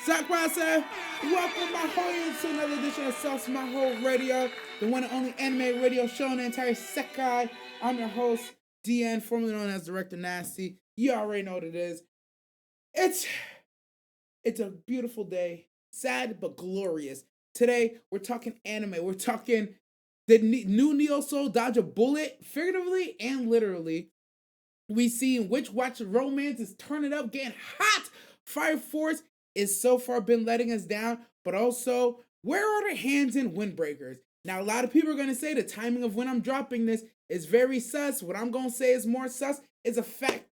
Sakurasa, welcome Maho to another edition of Maho Radio, the one and only anime radio show in the entire Sekai. I'm your host, DN, formerly known as Director Nasty. You already know what it is. It's it's a beautiful day, sad but glorious. Today we're talking anime. We're talking the new Neo Soul Dodge a Bullet, figuratively and literally. We see which watch romance is turning up, getting hot. Fire Force is so far been letting us down, but also where are the hands in windbreakers? Now a lot of people are gonna say the timing of when I'm dropping this is very sus. What I'm gonna say is more sus. It's a fact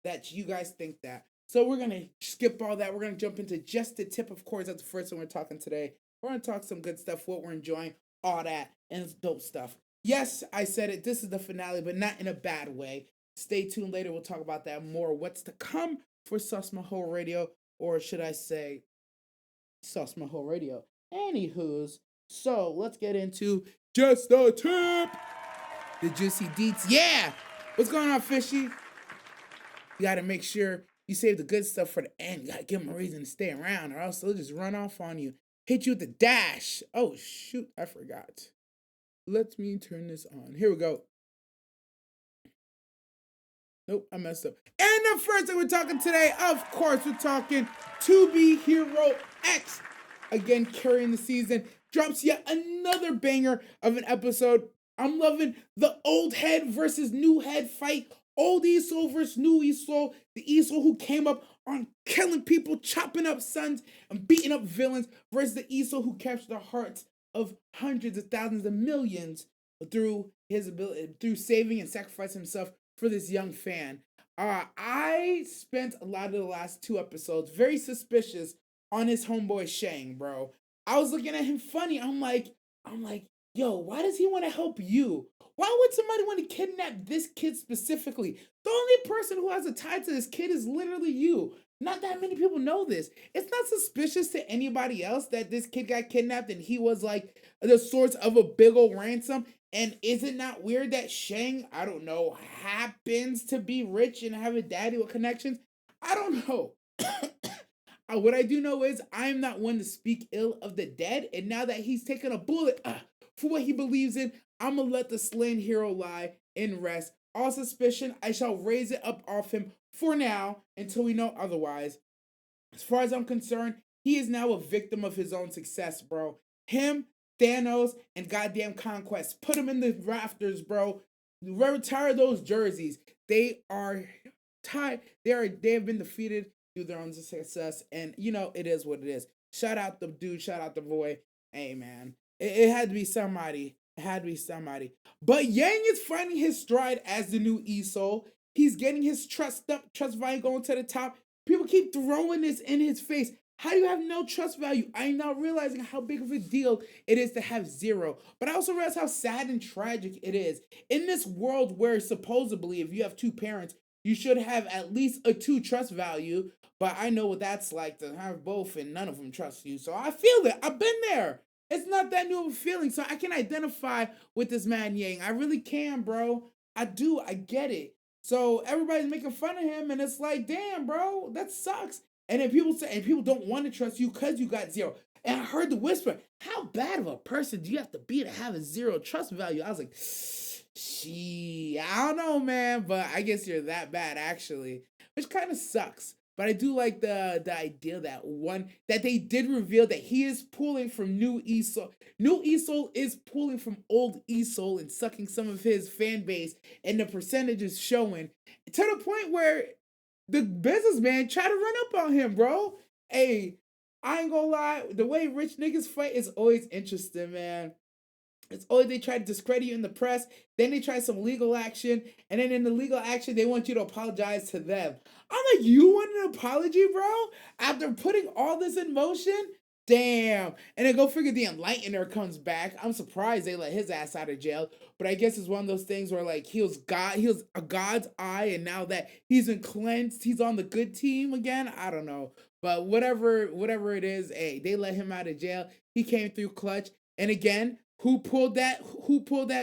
that you guys think that. So we're gonna skip all that. We're gonna jump into just the tip, of course. That's the first one we're talking today. We're gonna talk some good stuff, what we're enjoying, all that, and it's dope stuff. Yes, I said it. This is the finale, but not in a bad way. Stay tuned later. We'll talk about that more. What's to come for Sus Maho Radio, or should I say, Sus Maho Radio? Anywho's, so let's get into just the tip. The juicy deets. Yeah! What's going on, Fishy? You gotta make sure you save the good stuff for the end. You gotta give them a reason to stay around, or else they'll just run off on you. Hit you with the dash. Oh, shoot, I forgot. Let me turn this on. Here we go. Nope, I messed up. And the first thing we're talking today, of course, we're talking To Be Hero X. Again, carrying the season. Drops yet another banger of an episode. I'm loving the old head versus new head fight. Old Esol versus new Esol. The Esol who came up on killing people, chopping up sons, and beating up villains, versus the Esol who captured the hearts of hundreds of thousands of millions through his ability, through saving and sacrificing himself for this young fan. I spent a lot of the last two episodes very suspicious on his homeboy Shang, bro. I was looking at him funny. I'm like, yo, why does he want to help you? Why would somebody want to kidnap this kid specifically? The only person who has a tie to this kid is literally you. Not that many people know this. It's not suspicious to anybody else that this kid got kidnapped and he was like the source of a big old ransom. And is it not weird that Shang, I don't know, happens to be rich and have a daddy with connections? I don't know. What I do know is I'm not one to speak ill of the dead, and now that he's taken a bullet for what he believes in, I'm gonna let the slain hero lie in rest. All suspicion, I shall raise it up off him for now until we know otherwise. As far as I'm concerned, he is now a victim of his own success, bro. Him, Thanos, and goddamn Conquest. Put him in the rafters, bro. Retire those jerseys. They are tied. They have been defeated through their own success, and you know it is what it is. Shout out the dude. Shout out the boy. Hey man, it had to be somebody. It had to be somebody. But Yang is finding his stride as the new Esol. He's getting his trust up, trust value going to the top. People keep throwing this in his face. How do you have no trust value? I'm now realizing how big of a deal it is to have zero. But I also realize how sad and tragic it is. In this world where supposedly if you have two parents, you should have at least a two trust value. But I know what that's like to have both and none of them trust you. So I feel it. I've been there. It's not that new of a feeling. So I can identify with this man Yang. I really can, bro. I do. I get it. So everybody's making fun of him, and it's like, damn, bro, that sucks. And then people say, and people don't want to trust you because you got zero. And I heard the whisper, how bad of a person do you have to be to have a zero trust value? I was like, she, I don't know, man, but I guess you're that bad actually, which kind of sucks. But I do like the idea that they did reveal that he is pulling from new Esol. New Esol is pulling from old Esol and sucking some of his fan base, and the percentage is showing to the point where the businessman tried to run up on him, bro. Hey, I ain't gonna lie, the way rich niggas fight is always interesting, man. It's always they try to discredit you in the press, then they try some legal action, and then in the legal action, they want you to apologize to them. I'm like, you want an apology, bro? After putting all this in motion? Damn. And then go figure the Enlightener comes back. I'm surprised they let his ass out of jail. But I guess it's one of those things where like he was a God's eye, and now that he's been cleansed, he's on the good team again. I don't know. But whatever it is, hey, they let him out of jail. He came through clutch. And again, who pulled that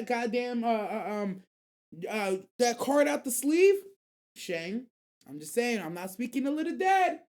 goddamn that card out the sleeve? Shang. I'm just saying, I'm not speaking to little dead.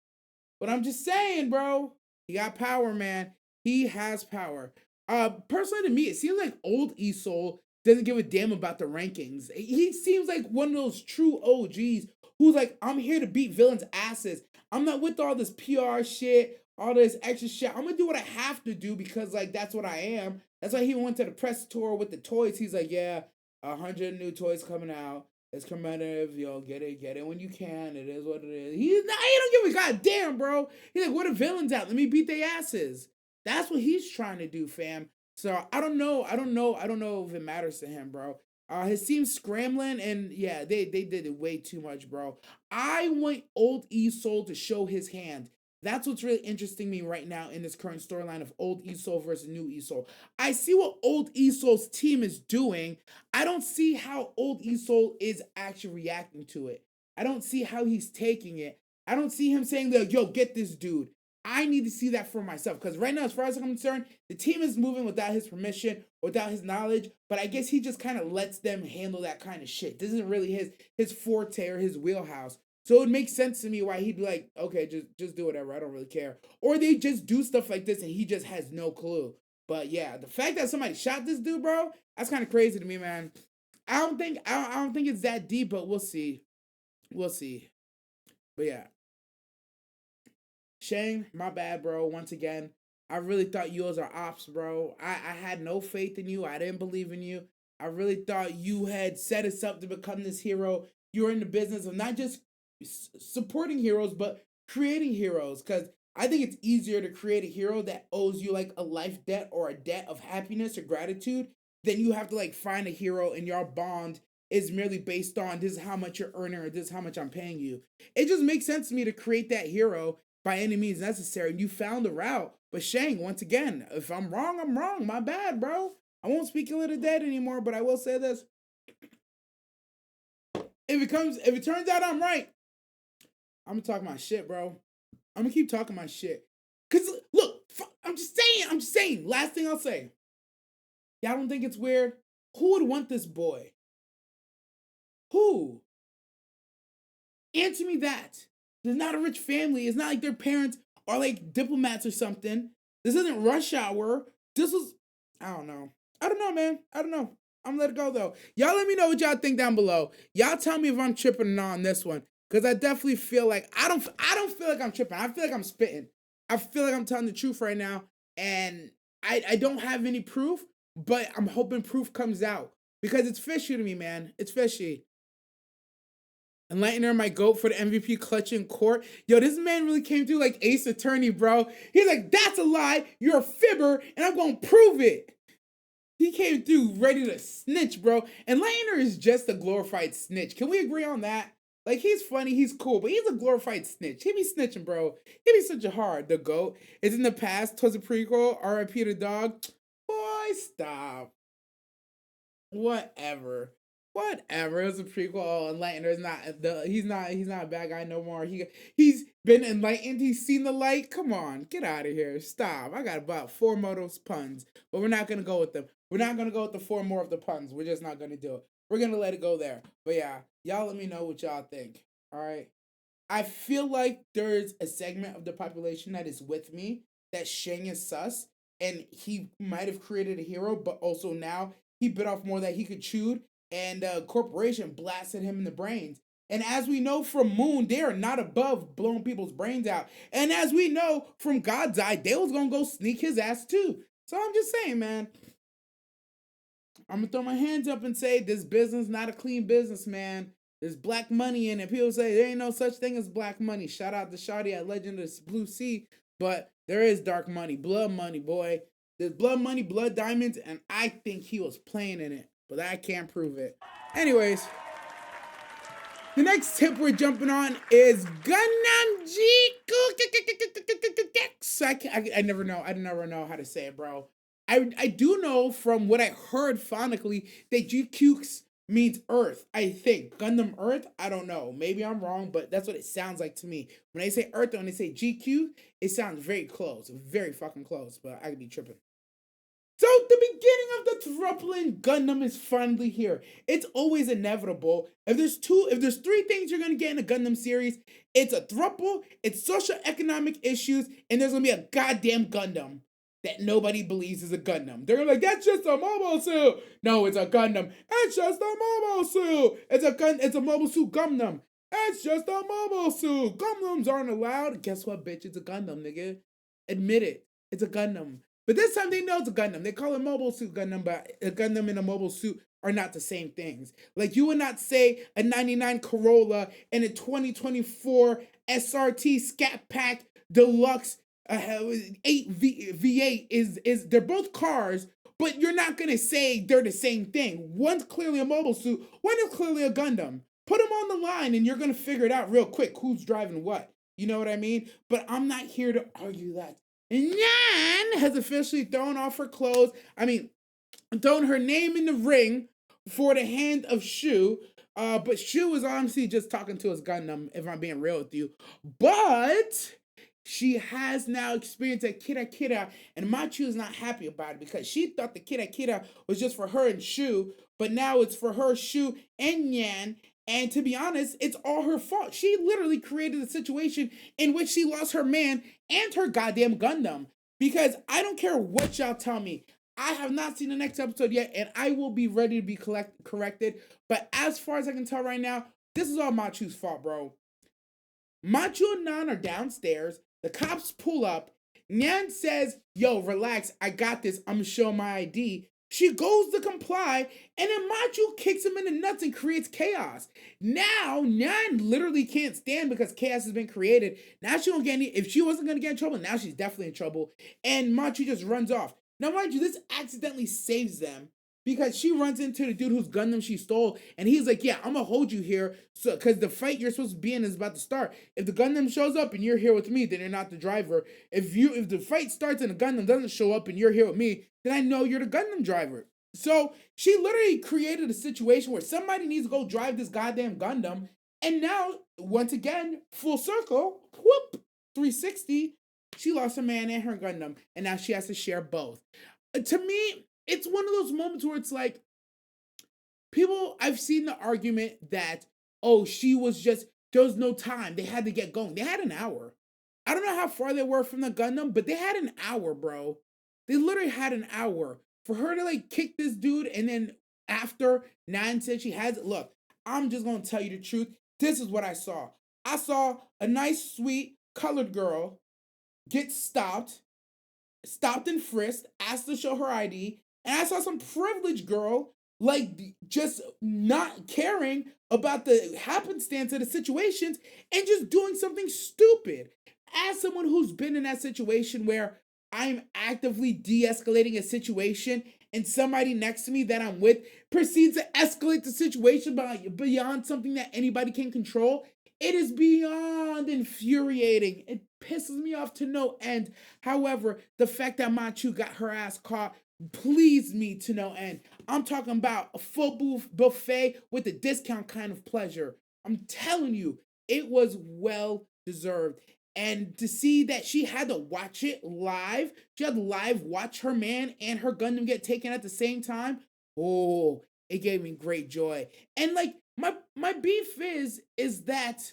But I'm just saying, bro, he got power, man. He has power. Personally to me, it seems like old Esol doesn't give a damn about the rankings. He seems like one of those true OGs who's like, I'm here to beat villains' asses. I'm not with all this PR shit, all this extra shit. I'm gonna do what I have to do because like that's what I am. That's why he went to the press tour with the toys. He's like, yeah, 100 new toys coming out. It's commemorative, yo. Get it when you can. It is what it is. He don't give a goddamn, bro. He's like, what are villains out? Let me beat their asses. That's what he's trying to do, fam. So I don't know. I don't know if it matters to him, bro. His team's scrambling, and yeah, they did it way too much, bro. I want old Esol to show his hand. That's what's really interesting me right now in this current storyline of old Esol versus new Esol. I see what old Esol's team is doing. I don't see how old Esol is actually reacting to it. I don't see how he's taking it. I don't see him saying, like, yo, get this dude. I need to see that for myself. Because right now, as far as I'm concerned, the team is moving without his permission, without his knowledge. But I guess he just kind of lets them handle that kind of shit. This isn't really his forte or his wheelhouse. So it makes sense to me why he'd be like, okay, just do whatever. I don't really care. Or they just do stuff like this and he just has no clue. But yeah, the fact that somebody shot this dude, bro, that's kind of crazy to me, man. I don't think it's that deep, but we'll see. We'll see. But yeah, Shane, my bad, bro. Once again, I really thought you was our ops, bro. I had no faith in you. I didn't believe in you. I really thought you had set us up to become this hero. You're in the business of not just supporting heroes, but creating heroes. Because I think it's easier to create a hero that owes you like a life debt or a debt of happiness or gratitude than you have to like find a hero and your bond is merely based on this is how much you're earning or this is how much I'm paying you. It just makes sense to me to create that hero by any means necessary. And you found a route. But Shang, once again, if I'm wrong, I'm wrong. My bad, bro. I won't speak ill of the dead anymore, but I will say this. If it turns out I'm right, I'm gonna talk my shit, bro. I'm gonna keep talking my shit. Cause look, I'm just saying. Last thing I'll say. Y'all don't think it's weird? Who would want this boy? Who? Answer me that. There's not a rich family. It's not like their parents are like diplomats or something. This isn't rush hour. This was, I don't know. I don't know, man. I don't know. I'm gonna let it go though. Y'all let me know what y'all think down below. Y'all tell me if I'm tripping or not on this one. Cause I definitely feel like I don't feel like I'm tripping. I feel like I'm spitting. I feel like I'm telling the truth right now. And I don't have any proof, but I'm hoping proof comes out. Because it's fishy to me, man. It's fishy. Enlightener, my goat for the MVP clutch in court. Yo, this man really came through like Ace Attorney, bro. He's like, that's a lie. You're a fibber, and I'm gonna prove it. He came through ready to snitch, bro. Enlightener is just a glorified snitch. Can we agree on that? Like, he's funny, he's cool, but he's a glorified snitch. He be snitching, bro. He be such a hard. The GOAT is in the past, twas a prequel, RIP the dog. Boy, stop. Whatever. Whatever. It was a prequel. Oh, Enlightener is not he's not a bad guy no more. He's been enlightened. He's seen the light. Come on, get out of here. Stop. I got about 4 more of those puns, but we're not gonna go with them. We're not gonna go with the 4 more of the puns. We're just not gonna do it. We're gonna let it go there. But yeah, y'all let me know what y'all think. All right. I feel like there's a segment of the population that is with me that Shang is sus, and he might have created a hero, but also now he bit off more that he could chew, and a corporation blasted him in the brains. And as we know from Moon, they are not above blowing people's brains out. And as we know from God's Eye, they was gonna go sneak his ass too. So I'm just saying, man. I'm gonna throw my hands up and say this business not a clean business, man. There's black money in it. People say there ain't no such thing as black money. Shout out to Shawty at Legend of Blue Sea, but there is dark money, boy. There's blood money, blood diamonds, and I think he was playing in it, but I can't prove it. Anyways, the next tip we're jumping on is Gundam Jiku. I never know. I never know how to say it, bro. I do know from what I heard phonically that GQ means Earth. I think Gundam Earth. I don't know. Maybe I'm wrong, but that's what it sounds like to me. When they say Earth and when they say GQ, it sounds very close, very fucking close. But I could be tripping. So the beginning of the throuple in Gundam is finally here. It's always inevitable. If there's three things you're gonna get in a Gundam series, it's a throuple, it's social economic issues, and there's gonna be a goddamn Gundam that nobody believes is a Gundam. They're like, that's just a mobile suit. No, it's a Gundam. It's just a mobile suit. It's a mobile suit Gundam. It's just a mobile suit. Gundams aren't allowed. Guess what, bitch? It's a Gundam, nigga. Admit it. It's a Gundam. But this time they know it's a Gundam. They call it mobile suit Gundam, but a Gundam and a mobile suit are not the same things. Like, you would not say a 99 Corolla and a 2024 SRT Scat Pack Deluxe 8 V8 is they're both cars, but you're not gonna say they're the same thing. One's clearly a mobile suit, one is clearly a Gundam. Put them on the line and you're gonna figure it out real quick who's driving what. You know what I mean? But I'm not here to argue that. Nyan has officially thrown off her clothes. Thrown her name in the ring for the hand of Shu. But Shu is honestly just talking to his Gundam, if I'm being real with you. But she has now experienced a Kira Kira, and Machu is not happy about it because she thought the Kira Kira was just for her and Shu, but now it's for her, Shu, and Nyan. And to be honest, it's all her fault. She literally created a situation in which she lost her man and her goddamn Gundam. Because I don't care what y'all tell me. I have not seen the next episode yet, and I will be ready to be corrected. But as far as I can tell right now, this is all Machu's fault, bro. Machu and Nan are downstairs. The cops pull up. Nyan says, yo, relax, I got this, I'm gonna show my ID. She goes to comply, and then Machu kicks him in the nuts and creates chaos. Now, Nyan literally can't stand because chaos has been created. Now she don't get any, if she wasn't gonna get in trouble, now she's definitely in trouble. And Machu just runs off. Now, mind you, this accidentally saves them because she runs into the dude whose Gundam she stole, and he's like, yeah, I'm gonna hold you here, so because the fight you're supposed to be in is about to start. If the Gundam shows up and you're here with me, then you're not the driver. If the fight starts and the Gundam doesn't show up and you're here with me, then I know you're the Gundam driver. So she literally created a situation where somebody needs to go drive this goddamn Gundam, and now, once again, full circle, whoop, 360, she lost her man and her Gundam, and now she has to share both. To me, it's one of those moments where it's like, I've seen the argument that, oh, there was no time. They had to get going. They had an hour. I don't know how far they were from the Gundam, but they had an hour, bro. They literally had an hour for her to like kick this dude. And then after Nan said she has it, look, I'm just going to tell you the truth. This is what I saw. I saw a nice, sweet, colored girl get stopped and frisked, asked to show her ID, and I saw some privileged girl, like, just not caring about the happenstance of the situations and just doing something stupid. As someone who's been in that situation where I'm actively de-escalating a situation and somebody next to me that I'm with proceeds to escalate the situation beyond something that anybody can control, it is beyond infuriating. It pisses me off to no end. However, the fact that Machu got her ass caught pleased me to no end. I'm talking about a full buffet with a discount kind of pleasure. I'm telling you, it was well deserved. And to see that she had to watch it live, she had to live watch her man and her Gundam get taken at the same time. Oh, it gave me great joy. And like, my beef is that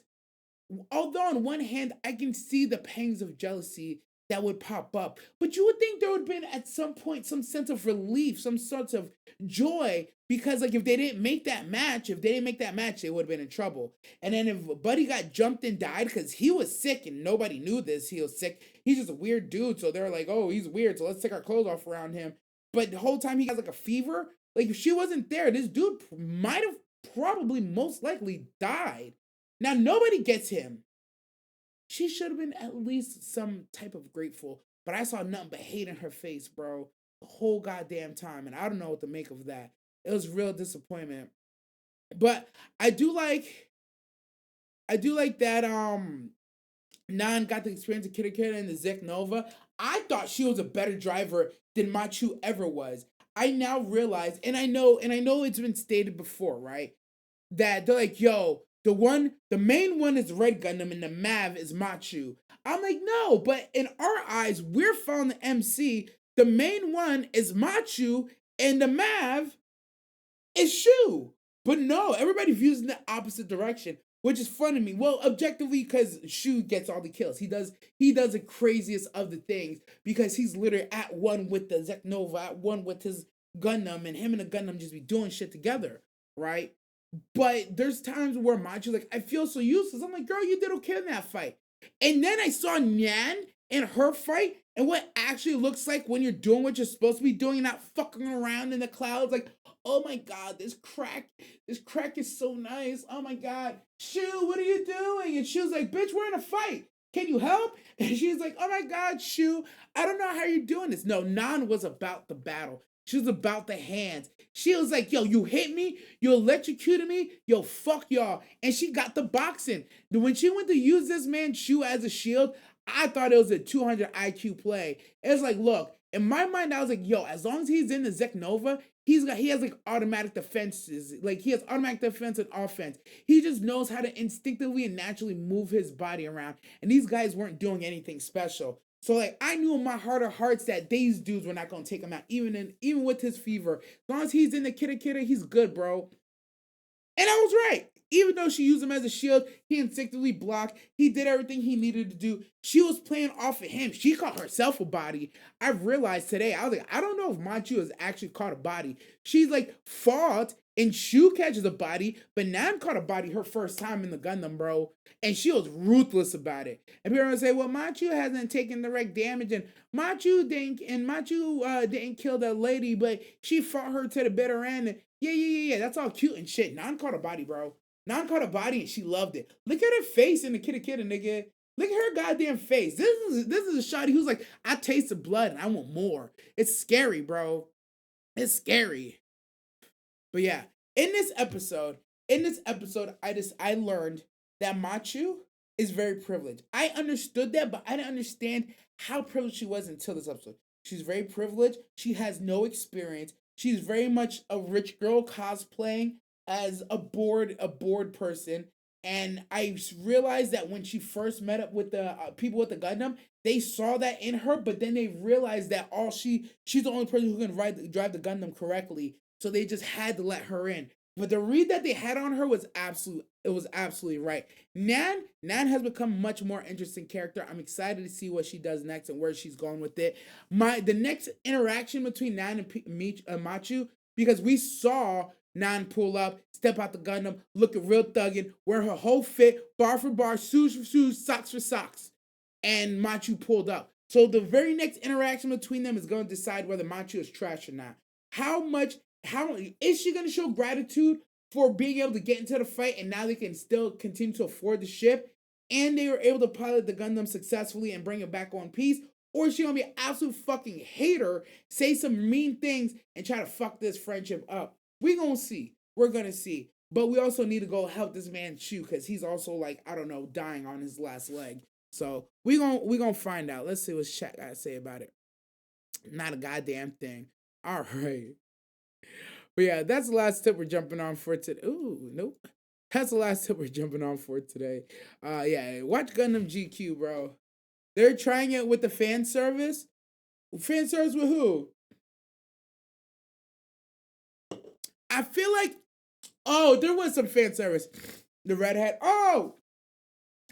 although on one hand I can see the pangs of jealousy that would pop up, but you would think there would have been at some point some sense of relief, some sort of joy, because like if they didn't make that match, they would have been in trouble. And then if Buddy got jumped and died because he was sick and nobody knew this, he was sick. He's just a weird dude, so they're like, oh, he's weird, so let's take our clothes off around him. But the whole time he has like a fever. Like if she wasn't there, this dude might have probably most likely died. Now nobody gets him. She should have been at least some type of grateful, but I saw nothing but hate in her face, bro, the whole goddamn time, and I don't know what to make of that. It was real disappointment. But I do like that Nan got the experience of Kira and the Zek Nova. I thought she was a better driver than Machu ever was. I now realize, and I know it's been stated before, right? That they're like, yo, the main one is Red Gundam and the Mav is Machu. I'm like, no, but in our eyes, we're following the MC The main one is Machu, and the Mav is Shu. But no, everybody views in the opposite direction, which is fun to me. Well, objectively, because Shu gets all the kills. He does the craziest of the things because he's literally at one with the Zeknova, at one with his Gundam, and him and the Gundam just be doing shit together, right? But there's times where Machu's like, I feel so useless. I'm like, girl, you did okay in that fight. And then I saw Nyan in her fight and what actually looks like when you're doing what you're supposed to be doing and not fucking around in the clouds. Like, oh my god, this crack is so nice. Oh my god, Shu, what are you doing? And she was like, bitch, we're in a fight. Can you help? And she's like, oh my god, Shu, I don't know how you're doing this. No, Nan was about the battle. She was about the hands. She was like, yo, you hit me, you electrocuted me, yo, fuck y'all. And she got the boxing. When she went to use this man Shu as a shield, I thought it was a 200 IQ play. It's like, look, in my mind, I was like, yo, as long as he's in the Zeknova, he has like automatic defenses. Like he has automatic defense and offense. He just knows how to instinctively and naturally move his body around. And these guys weren't doing anything special. So like I knew in my heart of hearts that these dudes were not gonna take him out, even with his fever. As long as he's in the Kidda, he's good, bro. And I was right. Even though she used him as a shield, he instinctively blocked. He did everything he needed to do. She was playing off of him. She caught herself a body. I've realized today, I was like, I don't know if Manchu has actually caught a body. She's like fought and Shu catches a body, but Nam caught a body her first time in the Gundam, bro. And she was ruthless about it. And people are gonna say, well, Manchu hasn't taken direct damage, and Manchu didn't kill that lady, but she fought her to the bitter end. And yeah. That's all cute and shit. Nan caught a body, bro. Nan caught a body and she loved it. Look at her face in the Kidda, nigga. Look at her goddamn face. This is a shotty who's like, I tasted blood and I want more. It's scary, bro. It's scary. But yeah, in this episode, I learned that Machu is very privileged. I understood that, but I didn't understand how privileged she was until this episode. She's very privileged. She has no experience. She's very much a rich girl cosplaying as a bored person. And I realized that when she first met up with the people with the Gundam, they saw that in her, but then they realized that she's the only person who can drive the Gundam correctly. So they just had to let her in. But the read that they had on her was absolutely right. Nan has become a much more interesting character. I'm excited to see what she does next and where she's going with it. The next interaction between Nan and Machu, because we saw Nan pull up, step out the Gundam, looking real thuggin', wear her whole fit, bar for bar, shoes for shoes, socks for socks, and Machu pulled up. So the very next interaction between them is going to decide whether Machu is trash or not. How is she going to show gratitude for being able to get into the fight and now they can still continue to afford the ship and they were able to pilot the Gundam successfully and bring it back on peace? Or is she going to be an absolute fucking hater, say some mean things, and try to fuck this friendship up? We gonna see. We're gonna see. But we also need to go help this man Chew because he's also like, I don't know, dying on his last leg. So we gonna find out. Let's see what chat got to say about it. Not a goddamn thing. All right. But yeah, that's the last tip we're jumping on for today. Ooh, nope. That's the last tip we're jumping on for today. Yeah, watch Gundam GQ, bro. They're trying it with the fan service. Fan service with who? I feel like, oh, there was some fan service. The redhead. Oh,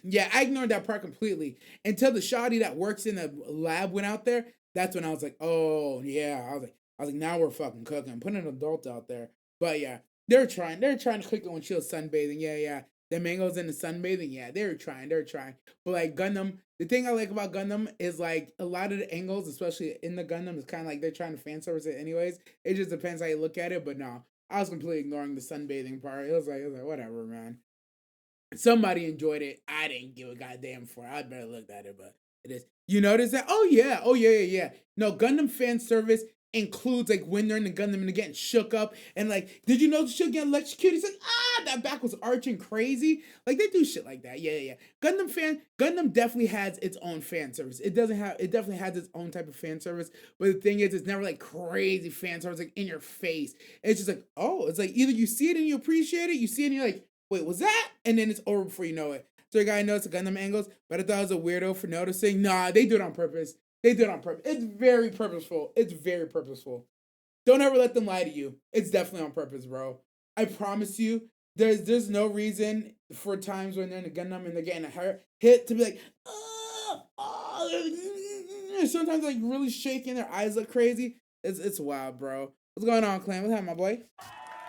yeah, I ignored that part completely until the shoddy that works in the lab went out there. That's when I was like, oh yeah. I was like, now we're fucking cooking. Putting an adult out there. But yeah, they're trying. They're trying to click it when she was sunbathing. Yeah. The mangoes in the sunbathing. Yeah, they're trying. But like Gundam, the thing I like about Gundam is like a lot of the angles, especially in the Gundam, is kind of like they're trying to fan service it anyways. It just depends how you look at it. But no, I was completely ignoring the sunbathing part. It was like whatever, man. Somebody enjoyed it. I didn't give a goddamn for it. I better look at it, but it is. You notice that? Oh yeah. Yeah. No, Gundam fan service includes like when they're in the Gundam and they're getting shook up and like, did you know she'll get electrocuted? He's like, that back was arching crazy. Like they do shit like that. Yeah. Gundam definitely has its own fan service. It definitely has its own type of fan service. But the thing is, it's never like crazy fan service, like in your face. It's just like, oh, it's like either you see it and you appreciate it, you see it and you're like, wait, was that? And then it's over before you know it. So the guy noticed the Gundam angles, but I thought I was a weirdo for noticing. Nah, they do it on purpose. They did it on purpose. It's very purposeful. It's very purposeful. Don't ever let them lie to you. It's definitely on purpose, bro. I promise you. There's no reason for times when they're in the Gundam and they're getting hit to be like, sometimes like really shaking, their eyes look crazy. It's wild, bro. What's going on, Clan? What's happening, my boy?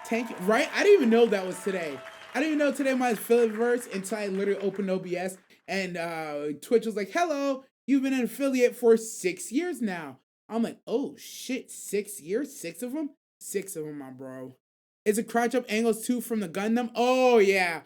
Tank, right? I didn't even know that was today. I didn't even know today my affiliate verse until I literally opened OBS and Twitch was like, "Hello, you've been an affiliate for 6 years now." I'm like, "Oh shit, 6 years? 6 of them? 6 of them, my bro." Is it crouch up angles too from the Gundam? Oh yeah,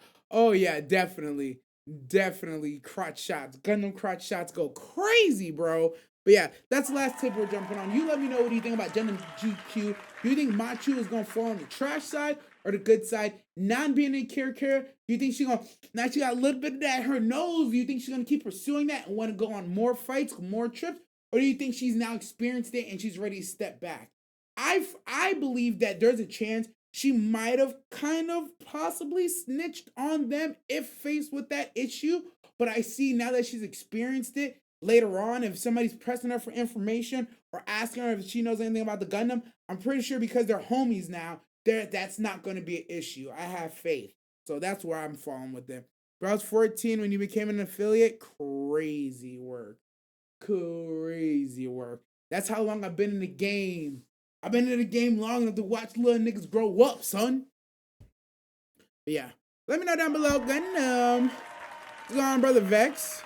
definitely, definitely crotch shots. Gundam crotch shots go crazy, bro. But yeah, that's the last tip we're jumping on. You let me know what do you think about Gundam GQ. Do you think Machu is gonna fall on the trash side or the good side? Non being a character, do you think she's gonna now she got a little bit of that in her nose? Do you think she's gonna keep pursuing that and want to go on more fights, more trips? Or do you think she's now experienced it and she's ready to step back? I believe that there's a chance she might have kind of possibly snitched on them if faced with that issue. But I see now that she's experienced it later on, if somebody's pressing her for information or asking her if she knows anything about the Gundam, I'm pretty sure because they're homies now, that's not going to be an issue. I have faith. So that's where I'm falling with them. But I was 14 when you became an affiliate. Crazy work. Crazy work. That's how long I've been in the game. I've been in the game long enough to watch little niggas grow up, son. But yeah. Let me know down below. Gundam. What's going on, Brother Vex?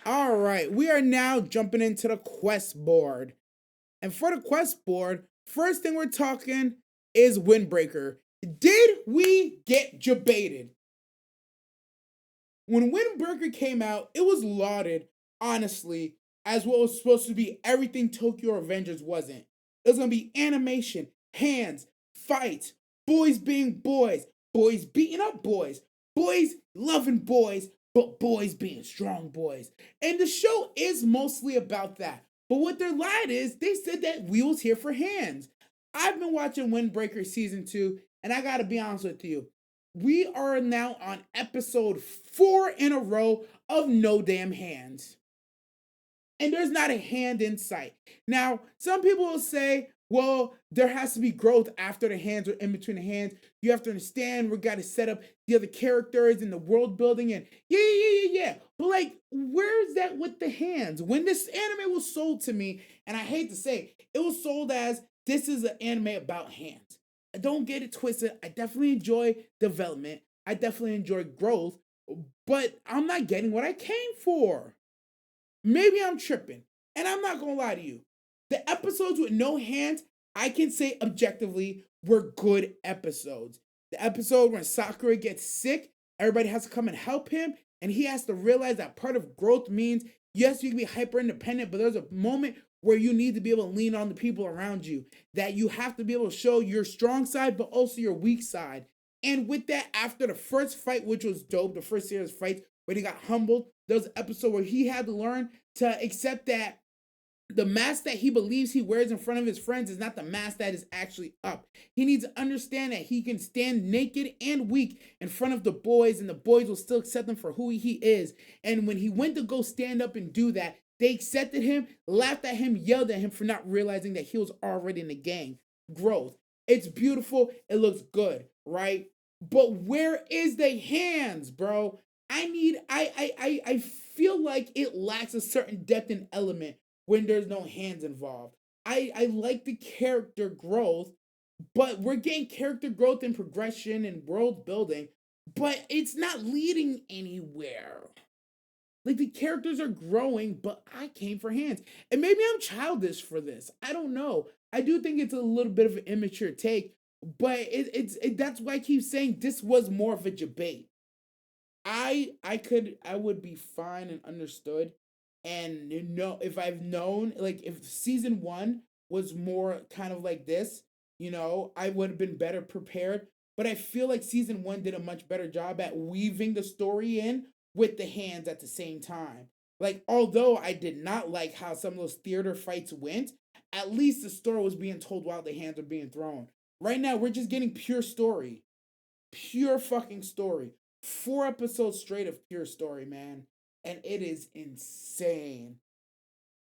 All right. We are now jumping into the quest board. And for the quest board, first thing we're talking is Windbreaker. Did we get jebaited? When Windbreaker came out, it was lauded, honestly, as what was supposed to be everything Tokyo Revengers wasn't. It was going to be animation, hands, fights, boys being boys, boys beating up boys, boys loving boys, but boys being strong boys. And the show is mostly about that. But what their lied is, they said that we was here for hands. I've been watching Windbreaker Season 2, and I gotta be honest with you. We are now on episode 4 in a row of no damn hands. And there's not a hand in sight. Now, some people will say, well, there has to be growth after the hands or in between the hands. You have to understand we got to set up the other characters and the world building and yeah. But like, where's that with the hands? When this anime was sold to me, and I hate to say, it was sold as this is an anime about hands. Don't get it twisted. I definitely enjoy development. I definitely enjoy growth, but I'm not getting what I came for. Maybe I'm tripping. And I'm not going to lie to you. The episodes with no hands, I can say objectively, were good episodes. The episode when Sakura gets sick, everybody has to come and help him, and he has to realize that part of growth means, yes, you can be hyper independent, but there's a moment where you need to be able to lean on the people around you, that you have to be able to show your strong side, but also your weak side. And with that, after the first fight, which was dope, the first series of fights, where he got humbled, there was an episode where he had to learn to accept that the mask that he believes he wears in front of his friends is not the mask that is actually up. He needs to understand that he can stand naked and weak in front of the boys, and the boys will still accept him for who he is. And when he went to go stand up and do that, they accepted him, laughed at him, yelled at him for not realizing that he was already in the gang. Growth. It's beautiful. It looks good, right? But where is the hands, bro? I feel like it lacks a certain depth and element when there's no hands involved. I like the character growth, but we're getting character growth and progression and world building, but it's not leading anywhere. Like the characters are growing, but I came for hands. And maybe I'm childish for this. I don't know. I do think it's a little bit of an immature take, but that's why I keep saying this was more of a debate. I would be fine and understood, and if I've known, like if season 1 was more kind of like this, I would have been better prepared. But I feel like season 1 did a much better job at weaving the story in with the hands at the same time. Like, although I did not like how some of those theater fights went, at least the story was being told while the hands are being thrown. Right now, we're just getting pure story. Pure fucking story. 4 episodes straight of pure story, man. And it is insane.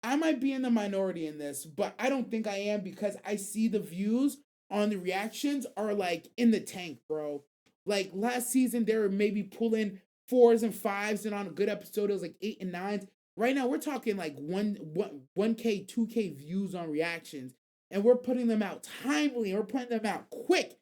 I might be in the minority in this, but I don't think I am because I see the views on the reactions are like in the tank, bro. Like last season, they were maybe pulling fours and fives, and on a good episode, it was like eight and nines. Right now, we're talking like 1K, 2K views on reactions, and we're putting them out timely, we're putting them out quick,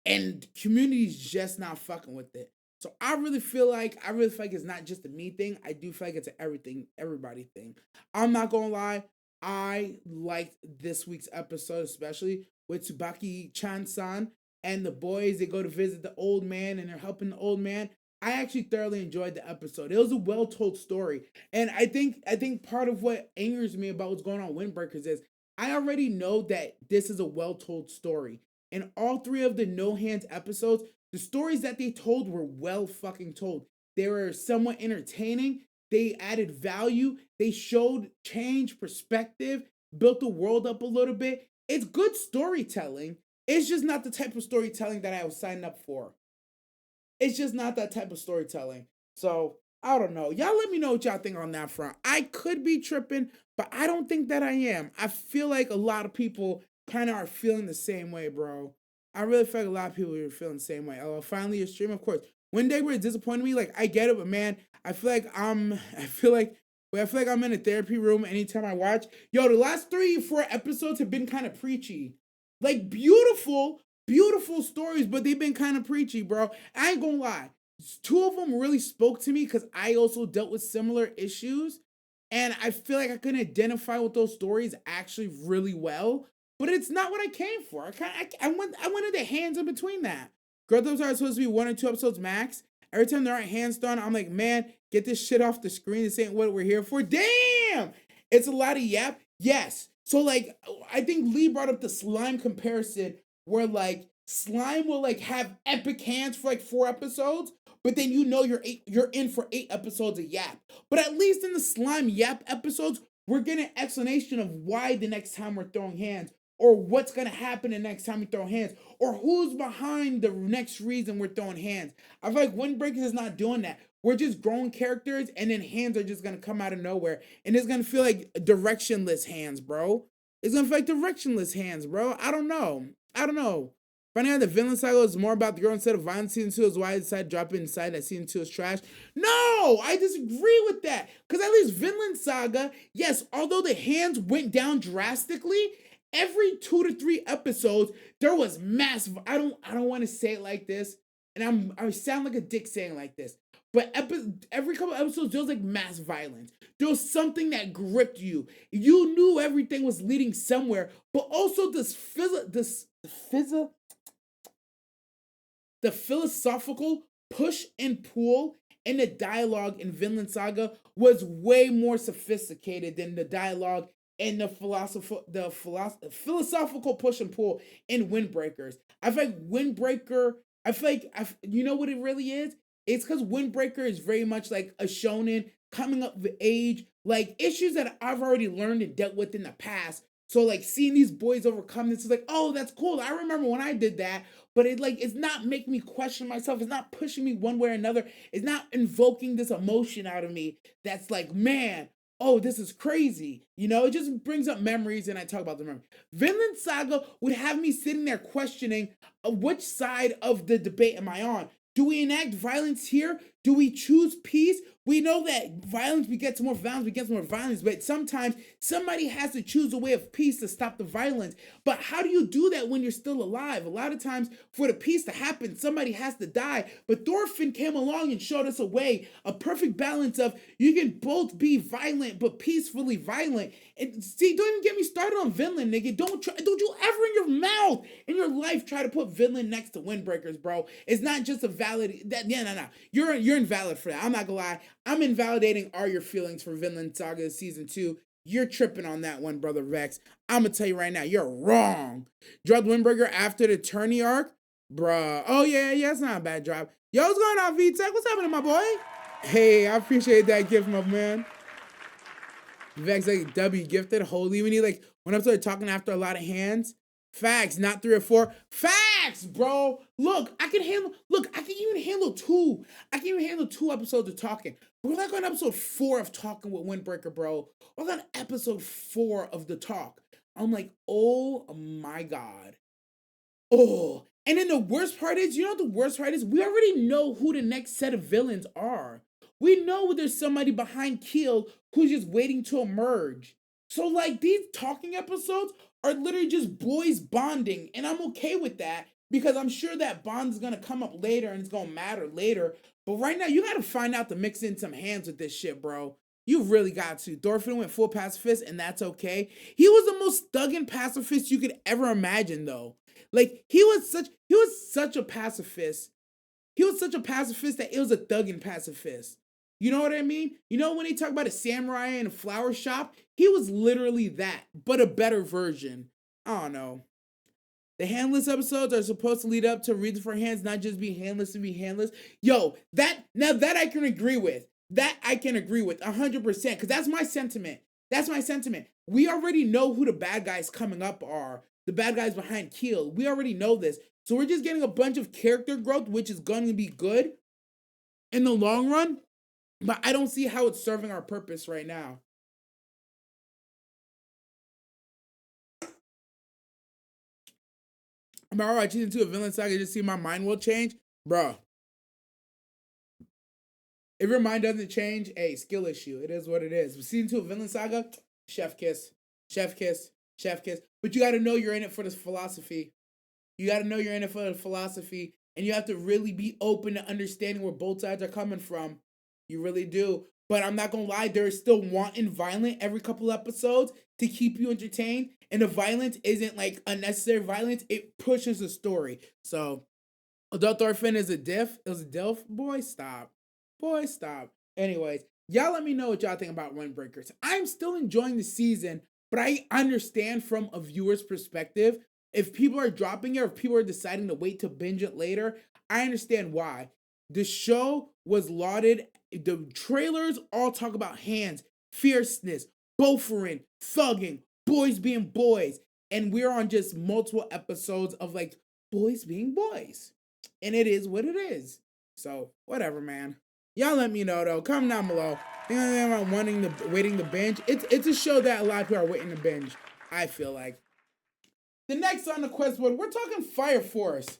and community's just not fucking with it. So I really feel like it's not just a me thing. I do feel like it's an everybody thing. I'm not gonna lie, I liked this week's episode, especially with Tsubaki Chan-san and the boys. They go to visit the old man and they're helping the old man. I actually thoroughly enjoyed the episode. It was a well told story, and I think part of what angers me about what's going on with Windbreakers is I already know that this is a well told story. In all three of the No Hands episodes, the stories that they told were well fucking told. They were somewhat entertaining. They added value. They showed change, perspective, built the world up a little bit. It's good storytelling. It's just not the type of storytelling that I was signing up for. It's just not that type of storytelling. So I don't know. Y'all let me know what y'all think on that front. I could be tripping, but I don't think that I am. I feel like a lot of people kind of are feeling the same way, bro. I really feel like a lot of people are feeling the same way. Oh, finally your stream, of course. One day where it disappointed me, like I get it, but man, I feel like I'm in a therapy room anytime I watch. Yo, the last 3 or 4 episodes have been kind of preachy. Like beautiful, beautiful stories, but they've been kind of preachy, bro. I ain't gonna lie. 2 of them really spoke to me because I also dealt with similar issues. And I feel like I can identify with those stories actually really well. But it's not what I came for. I wanted the hands in between that. Girl Those are supposed to be 1 or 2 episodes max. Every time there aren't hands done, I'm like, man, get this shit off the screen. This ain't what we're here for. Damn! It's a lot of yap. Yes. So like I think Lee brought up the slime comparison where like slime will like have epic hands for like 4 episodes, but then you're in for 8 episodes of yap. But at least in the slime yap episodes, we're getting an explanation of why the next time we're throwing hands, or what's gonna happen the next time we throw hands, or who's behind the next reason we're throwing hands. I feel like Windbreakers is not doing that. We're just growing characters, and then hands are just gonna come out of nowhere, and it's gonna feel like directionless hands, bro. It's gonna feel like directionless hands, bro. I don't know. I don't know. Finding out the Villain Saga is more about the girl instead of violence. Season 2 is why I decided to drop it inside that season 2 is trash. No, I disagree with that. Because at least Vinland Saga, yes, although the hands went down drastically, every 2 to 3 episodes, there was massive. I don't want to say it like this, and I sound like a dick saying like this. But every couple episodes, there was like mass violence. There was something that gripped you. You knew everything was leading somewhere, but also the philosophical push and pull in the dialogue in Vinland Saga was way more sophisticated than the dialogue and philosophical push and pull in Windbreakers. I feel like Windbreaker. You know what it really is. It's because Windbreaker is very much like a shonen coming up with age, like issues that I've already learned and dealt with in the past. So like seeing these boys overcome this is like, oh, that's cool. I remember when I did that, but it's not making me question myself. It's not pushing me one way or another. It's not invoking this emotion out of me that's like, man, oh, this is crazy. You know, it just brings up memories, and I talk about the memory. Vinland Saga would have me sitting there questioning which side of the debate am I on? Do we enact violence here? Do we choose peace? We know that violence begets more violence, but sometimes somebody has to choose a way of peace to stop the violence. But how do you do that when you're still alive? A lot of times, for the peace to happen, somebody has to die. But Thorfinn came along and showed us a way, a perfect balance of you can both be violent but peacefully violent. And see, don't even get me started on Vinland, nigga. Don't you ever in your mouth in your life try to put Vinland next to Windbreakers, bro. It's not just a valid that. Yeah, no. You're invalid for that. I'm not gonna lie. I'm invalidating all your feelings for Vinland Saga season 2. You're tripping on that one, brother Vex. I'm gonna tell you right now, you're wrong. Dropped Windbreaker after the tourney arc, bruh. Oh yeah, it's not a bad drop. Yo, what's going on, VTech? What's happening, my boy? Hey, I appreciate that gift, my man. Vex like W gifted. Holy, when he like when I started talking after a lot of hands. Facts, not 3 or 4. Facts, bro. Look, I can even handle 2. I can even handle 2 episodes of talking. We're like on episode 4 of Talking with Windbreaker, bro. We're on episode 4 of the talk. I'm like, oh my God. Oh. And then the worst part is, you know what the worst part is? We already know who the next set of villains are. We know there's somebody behind Keel who's just waiting to emerge. So, like, these talking episodes are literally just boys bonding. And I'm okay with that because I'm sure that bond is going to come up later and it's going to matter later. But right now, you got to find out to mix in some hands with this shit, bro. You really got to. Thorfinn went full pacifist, and that's okay. He was the most thugging pacifist you could ever imagine, though. Like he was such a pacifist. He was such a pacifist that it was a thugging pacifist. You know what I mean? You know when he talk about a samurai in a flower shop, he was literally that, but a better version. I don't know. The handless episodes are supposed to lead up to reasons for hands, not just be handless to be handless. Yo, that I can agree with. That I can agree with 100%, because that's my sentiment. That's my sentiment. We already know who the bad guys coming up are. The bad guys behind Keel. We already know this. So we're just getting a bunch of character growth, which is going to be good in the long run. But I don't see how it's serving our purpose right now. Am I alright choosing to a villain saga just see my mind will change? Bruh. If your mind doesn't change, hey, skill issue. It is what it is. But season 2 of Villain Saga, chef kiss. Chef kiss. Chef kiss. But you gotta know you're in it for this philosophy. You gotta know you're in it for the philosophy. And you have to really be open to understanding where both sides are coming from. You really do. But I'm not gonna lie, there's still wanton violent every couple episodes to keep you entertained. And the violence isn't like unnecessary violence, it pushes the story. So Adult Thorfinn is a diff. It was a DILF. Boy, stop. Boy, stop. Anyways, y'all let me know what y'all think about Windbreakers. I'm still enjoying the season, but I understand from a viewer's perspective. If people are dropping it or if people are deciding to wait to binge it later, I understand why. The show was lauded. The trailers all talk about hands, fierceness, buffering, thugging, boys being boys. And we're on just multiple episodes of like boys being boys. And it is what it is. So, whatever, man. Y'all let me know though. Comment down below. Think about waiting to binge. It's a show that a lot of people are waiting to binge. I feel like. The next on the quest board, we're talking Fire Force.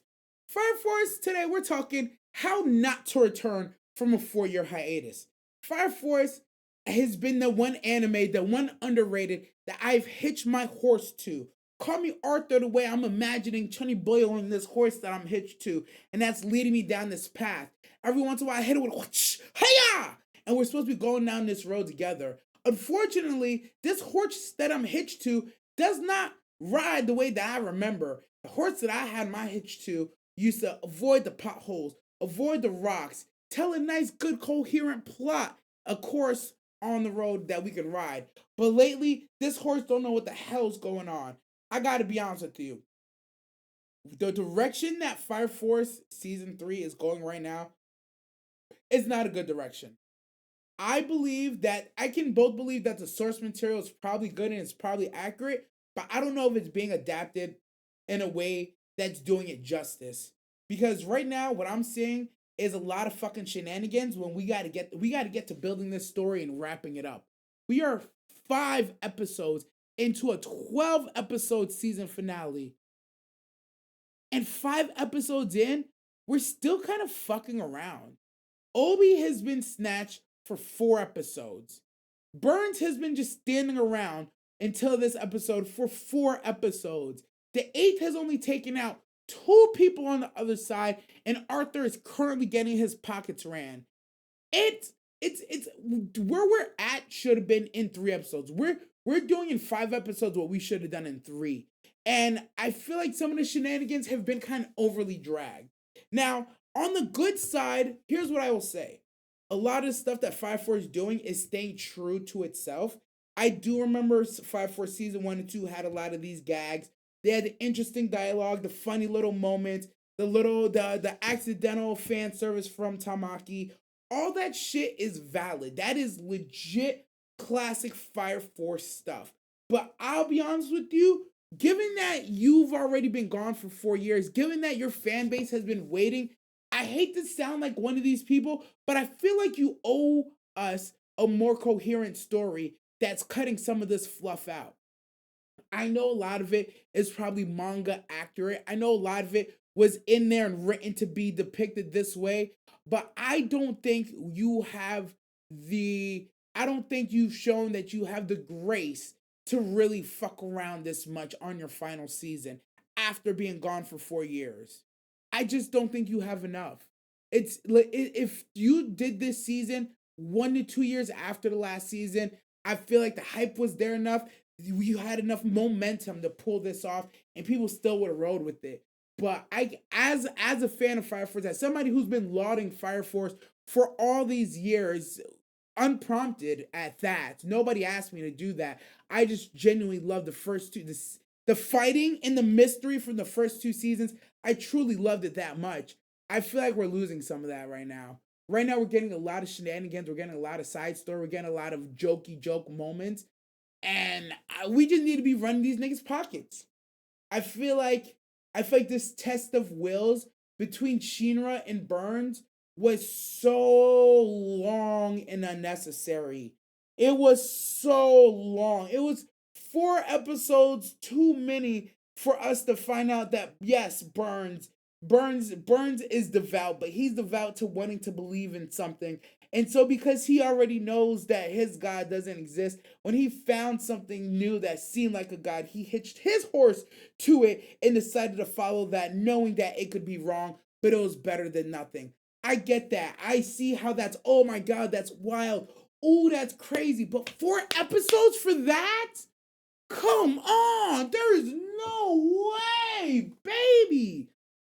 Fire Force today, we're talking how not to return from a 4-year hiatus. Fire Force has been the one anime, the one underrated that I've hitched my horse to. Call me Arthur the way I'm imagining Chunny Boyle on this horse that I'm hitched to, and that's leading me down this path. Every once in a while, I hit it with whoosh, hiya! And we're supposed to be going down this road together. Unfortunately, this horse that I'm hitched to does not ride the way that I remember. The horse that I had my hitch to used to avoid the potholes, avoid the rocks, tell a nice, good, coherent plot, a course on the road that we could ride. But lately, this horse don't know what the hell's going on. I gotta be honest with you. The direction that Fire Force Season 3 is going right now is not a good direction. I believe that I can both believe that the source material is probably good and it's probably accurate, but I don't know if it's being adapted in a way that's doing it justice. Because right now, what I'm seeing is a lot of fucking shenanigans when we gotta get to building this story and wrapping it up. We are 5 episodes into a 12 episode season finale. And 5 episodes in, we're still kind of fucking around. Obi has been snatched for 4 episodes. Burns has been just standing around until this episode for 4 episodes. The 8th has only taken out 2 people on the other side, and Arthur is currently getting his pockets ran. It's where we're at should have been in 3 episodes. We're doing in 5 episodes what we should have done in 3. And I feel like some of the shenanigans have been kind of overly dragged. Now, on the good side, here's what I will say. A lot of stuff that 5-4 is doing is staying true to itself. I do remember 5-4 season 1 and 2 had a lot of these gags. They had the interesting dialogue, the funny little moments, the accidental fan service from Tamaki. All that shit is valid. That is legit classic Fire Force stuff. But I'll be honest with you, given that you've already been gone for 4 years, given that your fan base has been waiting, I hate to sound like one of these people, but I feel like you owe us a more coherent story that's cutting some of this fluff out. I know a lot of it is probably manga accurate. I know a lot of it was in there and written to be depicted this way, but I don't think you've shown that you have the grace to really fuck around this much on your final season after being gone for 4 years. I just don't think you have enough. It's like if you did this season 1 to 2 years after the last season, I feel like the hype was there enough. You had enough momentum to pull this off, and people still would have rode with it. But as a fan of Fire Force, as somebody who's been lauding Fire Force for all these years, unprompted at that, nobody asked me to do that. I just genuinely love the first two, the fighting and the mystery from the first 2 seasons. I truly loved it that much. I feel like we're losing some of that right now. Right now, we're getting a lot of shenanigans. We're getting a lot of side story. We're getting a lot of jokey joke moments. And we just need to be running these niggas' pockets. I feel like this test of wills between Shinra and Burns was so long and unnecessary. It was so long. It was 4 episodes too many for us to find out that yes, Burns is devout, but he's devout to wanting to believe in something. And so because he already knows that his God doesn't exist, when he found something new that seemed like a God, he hitched his horse to it and decided to follow that, knowing that it could be wrong, but it was better than nothing. I get that. I see how that's, oh my God, that's wild. Oh, that's crazy. But 4 episodes for that? Come on. There is no way, baby.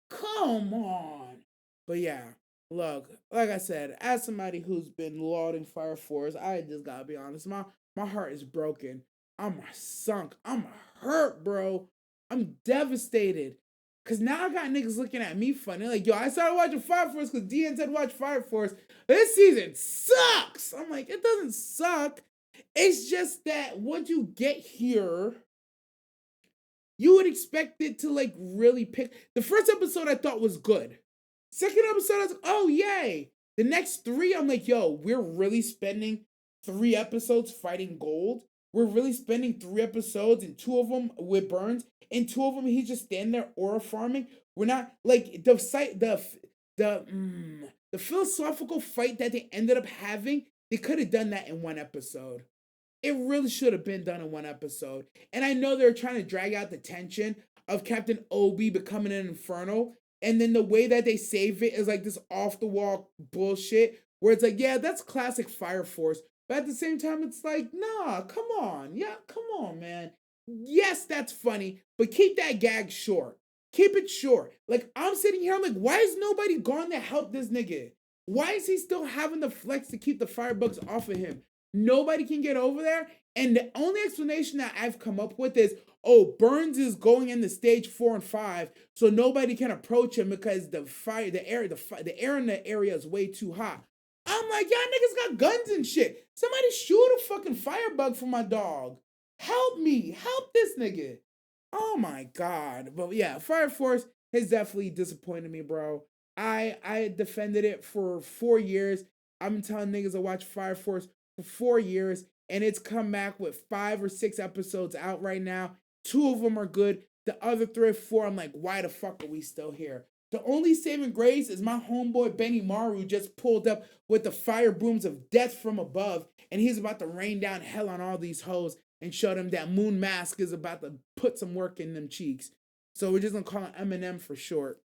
Come on. But yeah, look, like I said, as somebody who's been lauding Fire Force, I just gotta be honest. My heart is broken. I'm sunk. I'm hurt, bro. I'm devastated. Cause now I got niggas looking at me funny. Like, yo, I started watching Fire Force because DN said watch Fire Force. This season sucks. I'm like, it doesn't suck. It's just that what you get here, you would expect it to like really pick. The first episode I thought was good. Second episode, I was like, oh yay. The next 3, I'm like, yo, we're really spending 3 episodes fighting gold. We're really spending 3 episodes, and 2 of them with Burns, and 2 of them he's just standing there aura farming. We're not like the philosophical fight that they ended up having. They could have done that in 1 episode. It really should have been done in 1 episode. And I know they're trying to drag out the tension of Captain Obi becoming an Inferno. And then the way that they save it is like this off the wall bullshit where it's like, yeah, that's classic Fire Force. But at the same time, it's like, nah, come on. Yeah, come on, man. Yes, that's funny, but keep that gag short. Keep it short. Like, I'm sitting here, I'm like, why is nobody gone to help this nigga? Why is he still having the flex to keep the firebugs off of him? Nobody can get over there. And the only explanation that I've come up with is, oh, Burns is going into stage 4 and 5, so nobody can approach him because the air in the area is way too hot. I'm like, y'all niggas got guns and shit. Somebody shoot a fucking firebug for my dog. Help me. Help this nigga. Oh my God. But yeah, Fire Force has definitely disappointed me, bro. I defended it for 4 years. I've been telling niggas to watch Fire Force for 4 years, and it's come back with 5 or 6 episodes out right now. 2 of them are good. The other 3 or 4, I'm like, why the fuck are we still here? The only saving grace is my homeboy Benny Maru just pulled up with the fire brooms of death from above, and he's about to rain down hell on all these hoes and show them that Moon Mask is about to put some work in them cheeks. So we're just gonna call him Eminem for short.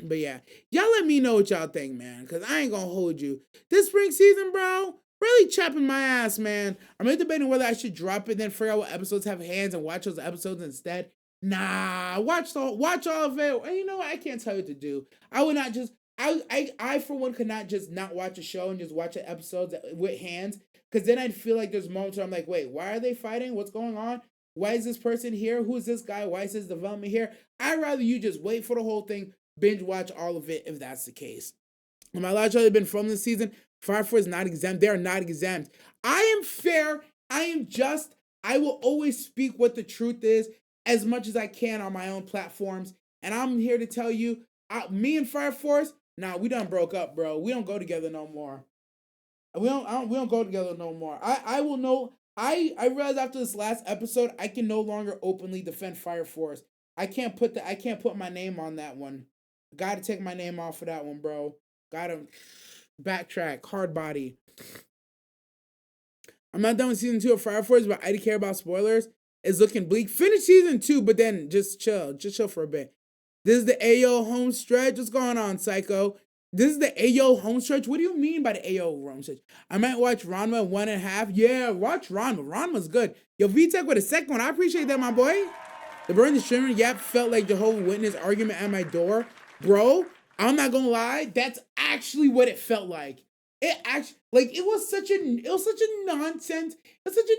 But yeah, y'all let me know what y'all think, man, because I ain't gonna hold you. This spring season, bro, really chapping my ass, man. I'm debating whether I should drop it, then figure out what episodes have hands and watch those episodes instead. Nah, watch all of it. And you know what? I can't tell you what to do. I would not just. I for one could not just not watch a show and just watch the episodes with hands, because then I'd feel like there's moments where I'm like, wait, why are they fighting? What's going on? Why is this person here? Who's this guy? Why is this development here? I'd rather you just wait for the whole thing, binge watch all of it if that's the case. And my last show that have been from this season, Fire Force is not exempt. They are not exempt. I am fair. I am just. I will always speak what the truth is as much as I can on my own platforms. And I'm here to tell you, me and Fire Force, nah, we done broke up, bro. We don't go together no more. We don't go together no more. I will know. I realized after this last episode, I can no longer openly defend Fire Force. I can't put my name on that one. Got to take my name off of that one, bro. Got to backtrack. Hard body. I'm not done with season 2 of Fire Force, but I do care about spoilers. It's looking bleak. Finish season 2, but then just chill. Just chill for a bit. This is the Ayo home stretch. What's going on, Psycho? This is the Ayo home stretch. What do you mean by the Ayo home stretch? I might watch Ranma 1.5. Yeah, watch Ranma. Ranma's good. Yo, VTech with a second one. I appreciate that, my boy. The burn the streamer, yep, felt like Jehovah's Witness argument at my door. Bro, I'm not gonna lie, that's actually what it felt like. It actually, like, it was such a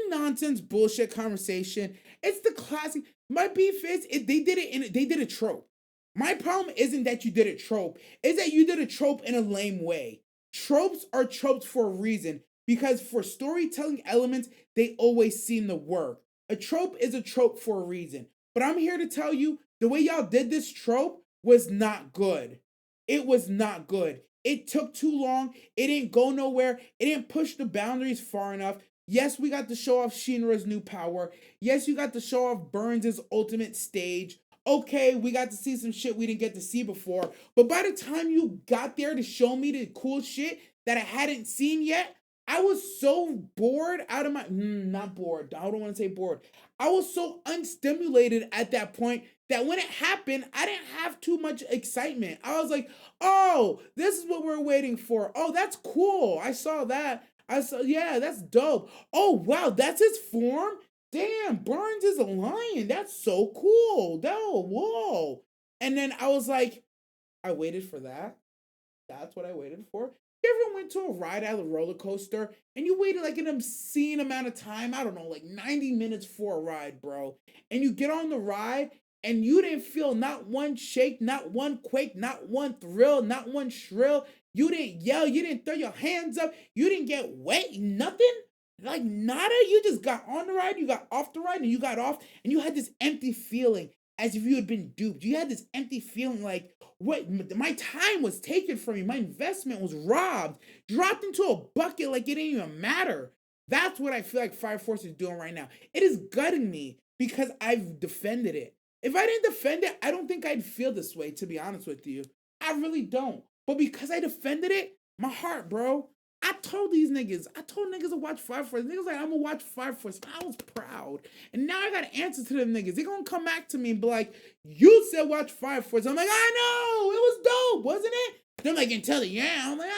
nonsense bullshit conversation. It's the classic. My beef is they did a trope. My problem isn't that you did a trope, it's that you did a trope in a lame way. Tropes are tropes for a reason because for storytelling elements, they always seem to work. A trope is a trope for a reason. But I'm here to tell you the way y'all did this trope was not good. It was not good. It took too long. It didn't go nowhere. It didn't push the boundaries far enough. Yes, we got to show off Shinra's new power. Yes, you got to show off Burns' ultimate stage. Okay, we got to see some shit we didn't get to see before. But by the time you got there to show me the cool shit that I hadn't seen yet, I was so bored out of my not bored. I don't want to say bored. I was so unstimulated at that point that when it happened, I didn't have too much excitement. I was like, "Oh, this is what we're waiting for. Oh, that's cool. I saw that. I saw, yeah, that's dope. Oh, wow, that's his form. Damn, Burns is a lion. That's so cool. Whoa." And then I was like, I waited for that. That's what I waited for. You ever went to a ride at a roller coaster and you waited like an obscene amount of time? I don't know, like 90 minutes for a ride, bro. And you get on the ride and you didn't feel not one shake, not one quake, not one thrill, not one shrill. You didn't yell, you didn't throw your hands up, you didn't get wet, nothing. Like nada, you just got on the ride, you got off the ride, and you got off, and you had this empty feeling as if you had been duped. You had this empty feeling like, what, my time was taken from me, my investment was robbed, dropped into a bucket like it didn't even matter. That's what I feel like Fire Force is doing right now. It is gutting me because I've defended it. If I didn't defend it, I don't think I'd feel this way, to be honest with you. I really don't. But because I defended it, my heart, bro. I told niggas to watch Fire Force. Niggas like, I'm gonna watch Fire Force. I was proud. And now I got to answer to them niggas. They gonna come back to me and be like, you said watch Fire Force. I'm like, I know. It was dope, wasn't it? They're like, tell it, yeah. I'm like,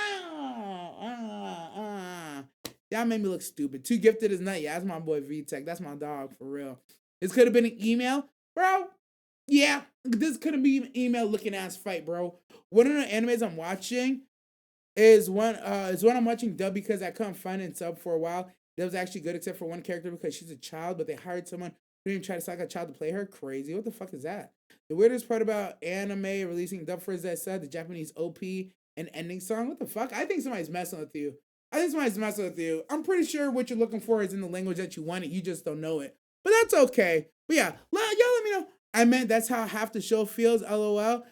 Y'all made me look stupid. Too Gifted is not. Yeah, that's my boy VTech. That's my dog, for real. This could have been an email. Bro, yeah, this could have been an email looking ass fight, bro. One of the animes I'm watching is one I'm watching dub because I couldn't find it in sub for a while. That was actually good except for one character because she's a child, but they hired someone who didn't try to suck a child to play her. Crazy. What the fuck is that? The weirdest part about anime releasing dub for is that said the Japanese OP and ending song. What the fuck? I think somebody's messing with you. I'm pretty sure what you're looking for is in the language that you want it. You just don't know it. But that's okay. But yeah, y'all let me know. I meant that's how half the show feels. LOL.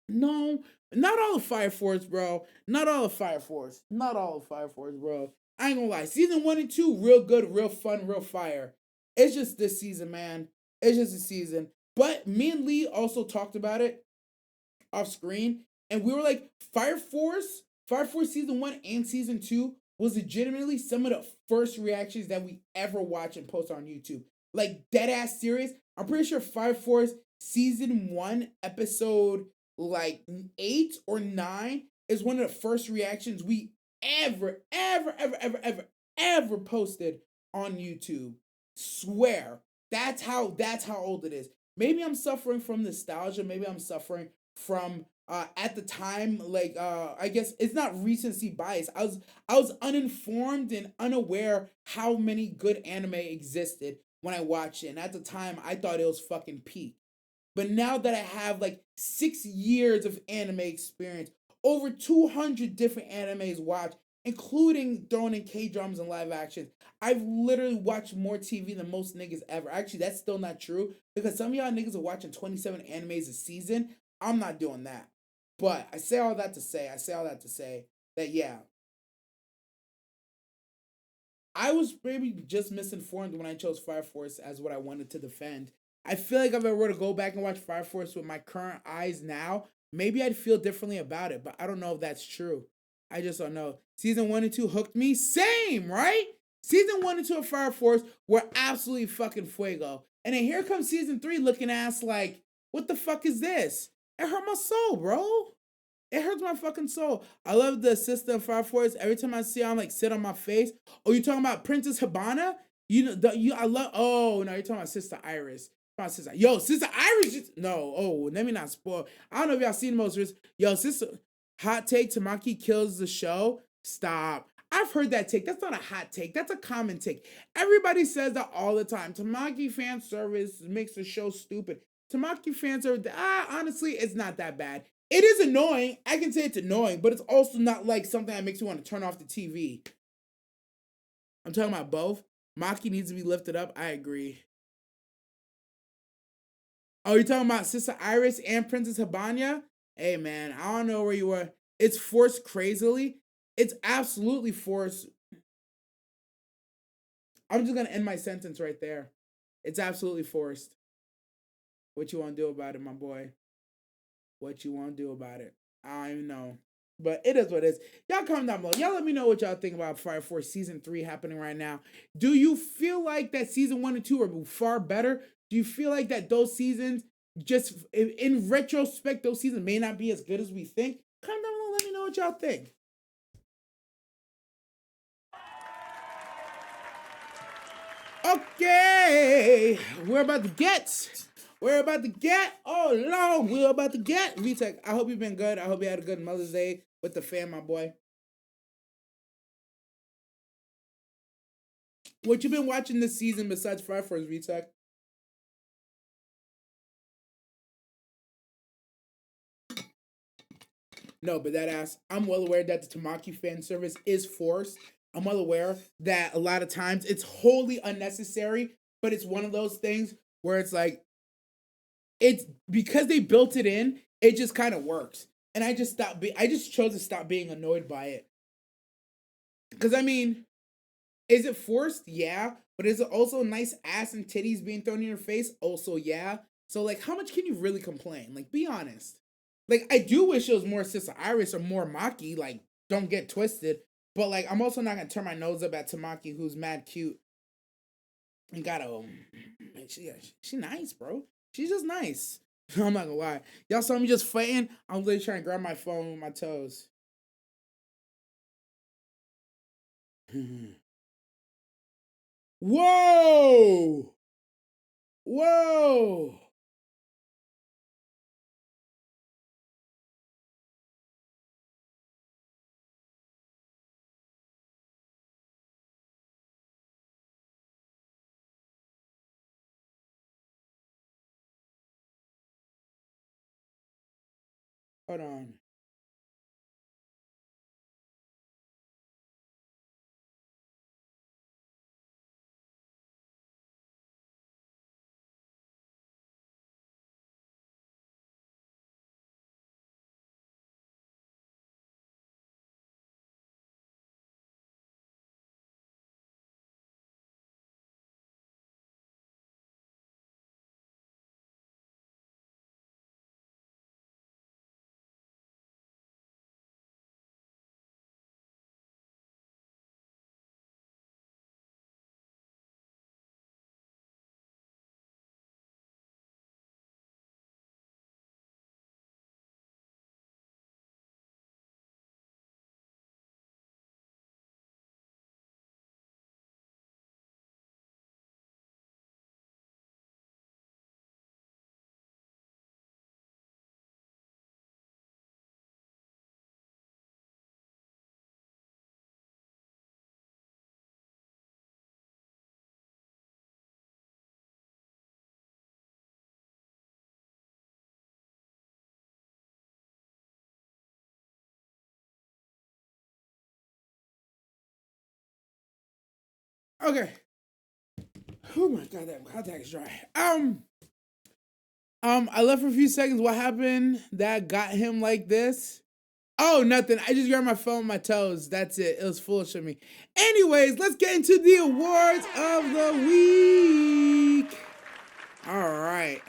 No, not all of Fire Force, bro. Not all of Fire Force, bro. I ain't gonna lie. Season 1 and 2, real good, real fun, real fire. It's just this season, man. It's just a season. But me and Lee also talked about it off screen, and we were like, Fire Force season 1 and season 2 was legitimately some of the first reactions that we ever watch and post on YouTube. Like dead ass serious. I'm pretty sure Fire Force season 1 episode like 8 or 9 is one of the first reactions we ever posted on YouTube. Swear. That's how old it is. Maybe I'm suffering from nostalgia. Maybe I'm suffering from at the time, like I guess it's not recency bias. I was uninformed and unaware how many good anime existed when I watched it. And at the time I thought it was fucking peak. But now that I have like 6 years of anime experience, over 200 different animes watched, including throwing in K-dramas and live actions, I've literally watched more TV than most niggas ever. Actually, that's still not true because some of y'all niggas are watching 27 animes a season. I'm not doing that. But I say all that to say that yeah, I was maybe just misinformed when I chose Fire Force as what I wanted to defend. I feel like if I were to go back and watch Fire Force with my current eyes now, maybe I'd feel differently about it, but I don't know if that's true. I just don't know. Season 1 and 2 hooked me. Same, right? Season 1 and 2 of Fire Force were absolutely fucking fuego. And then here comes season 3 looking ass like, what the fuck is this? It hurt my soul, bro. It hurts my fucking soul. I love the sister of Fire Force. Every time I see her, I'm like sit on my face. Oh, you talking about Princess Habana? You know, I love. Oh no, you're talking about Sister Iris. Sister Iris. No, oh, let me not spoil. I don't know if y'all seen the most. Yo, Sister. Hot take: Tamaki kills the show. Stop. I've heard that take. That's not a hot take. That's a common take. Everybody says that all the time. Tamaki fan service makes the show stupid. Tamaki fan service. Honestly, it's not that bad. It is annoying. I can say it's annoying, but it's also not like something that makes you want to turn off the TV. I'm talking about both. Maki needs to be lifted up. I agree. Oh, you're talking about Sister Iris and Princess Habanya? Hey, man, I don't know where you were. It's forced crazily. It's absolutely forced. I'm just going to end my sentence right there. It's absolutely forced. What you want to do about it, my boy? What you want to do about it? I don't even know. But it is what it is. Y'all comment down below. Y'all let me know what y'all think about Fire Force Season 3 happening right now. Do you feel like that Season 1 and 2 are far better? Do you feel like that those seasons, just in retrospect, those seasons may not be as good as we think? Comment down below. Let me know what y'all think. Okay. We're about to get. Oh, Lord, we're about to get. VTech, I hope you've been good. I hope you had a good Mother's Day with the fam, my boy. What you been watching this season besides Fire Force, VTech? No, but that ass, I'm well aware that the Tamaki fan service is forced. I'm well aware that a lot of times it's wholly unnecessary, but it's one of those things where it's like, it's because they built it in, it just kind of works. And I just chose to stop being annoyed by it. Because I mean, is it forced? Yeah. But is it also nice ass and titties being thrown in your face? Also, yeah. So, like, how much can you really complain? Like, be honest. Like, I do wish it was more Sister Iris or more Maki. Like, don't get twisted. But, like, I'm also not going to turn my nose up at Tamaki, who's mad cute. And got a. She nice, bro. She's just nice. I'm not gonna lie. Y'all saw me just fighting. I'm literally trying to grab my phone with my toes. Whoa! Whoa! Hold on. Okay. Oh my god, that contact is dry. I left for a few seconds. What happened that got him like this? Oh, nothing. I just grabbed my phone on my toes. That's it. It was foolish of me. Anyways, let's get into the awards of the week. All right.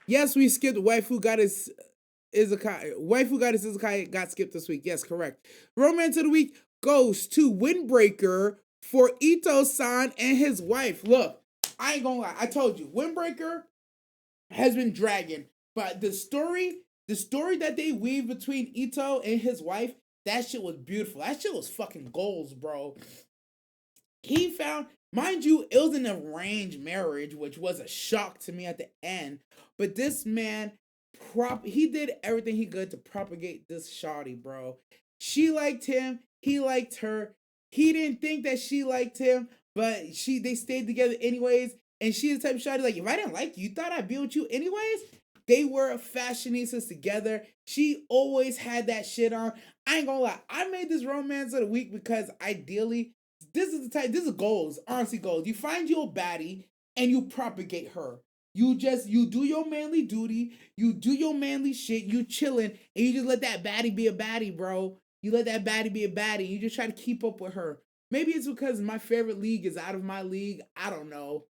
Yes, we skipped Waifu got his Izakai. Waifu got his Izakai got skipped this week. Yes, correct. Romance of the week goes to Windbreaker for Ito-san and his wife. Look, I ain't gonna lie. I told you, Windbreaker has been dragging, but the story that they weave between Ito and his wife, that shit was beautiful. That shit was fucking goals, bro. He found, mind you, it was an arranged marriage, which was a shock to me at the end. But this man, he did everything he could to propagate this shawty, bro. She liked him. He liked her. He didn't think that she liked him, but they stayed together anyways. And she's the type of shawty like, if I didn't like you, you thought I'd be with you anyways? They were fashionistas together. She always had that shit on. I ain't gonna lie. I made this romance of the week because ideally, this is goals, honestly goals. You find your baddie and you propagate her. You do your manly duty, you do your manly shit, you chilling, and you just let that baddie be a baddie, bro. You let that baddie be a baddie. You just try to keep up with her. Maybe it's because my favorite league is out of my league. I don't know.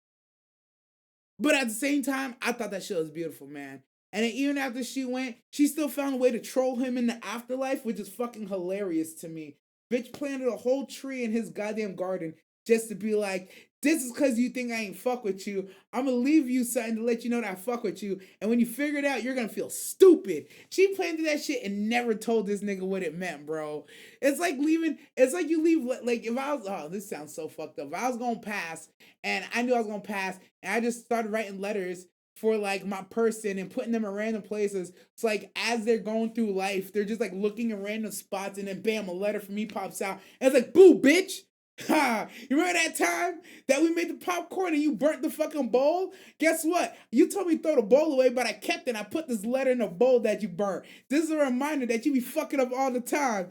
But at the same time, I thought that shit was beautiful, man. And then even after she went, she still found a way to troll him in the afterlife, which is fucking hilarious to me. Bitch planted a whole tree in his goddamn garden just to be like, this is because you think I ain't fuck with you. I'm gonna leave you something to let you know that I fuck with you. And when you figure it out, you're gonna feel stupid. She planted that shit and never told this nigga what it meant, bro. It's like you leave, like if I was, oh, this sounds so fucked up. If I was gonna pass and I knew I was gonna pass and I just started writing letters for like my person and putting them in random places. It's like as they're going through life, they're just like looking in random spots and then bam, a letter from me pops out. And it's like, boo, bitch. Ha! You remember that time that we made the popcorn and you burnt the fucking bowl? Guess what? You told me to throw the bowl away, but I kept it. I put this letter in the bowl that you burnt. This is a reminder that you be fucking up all the time.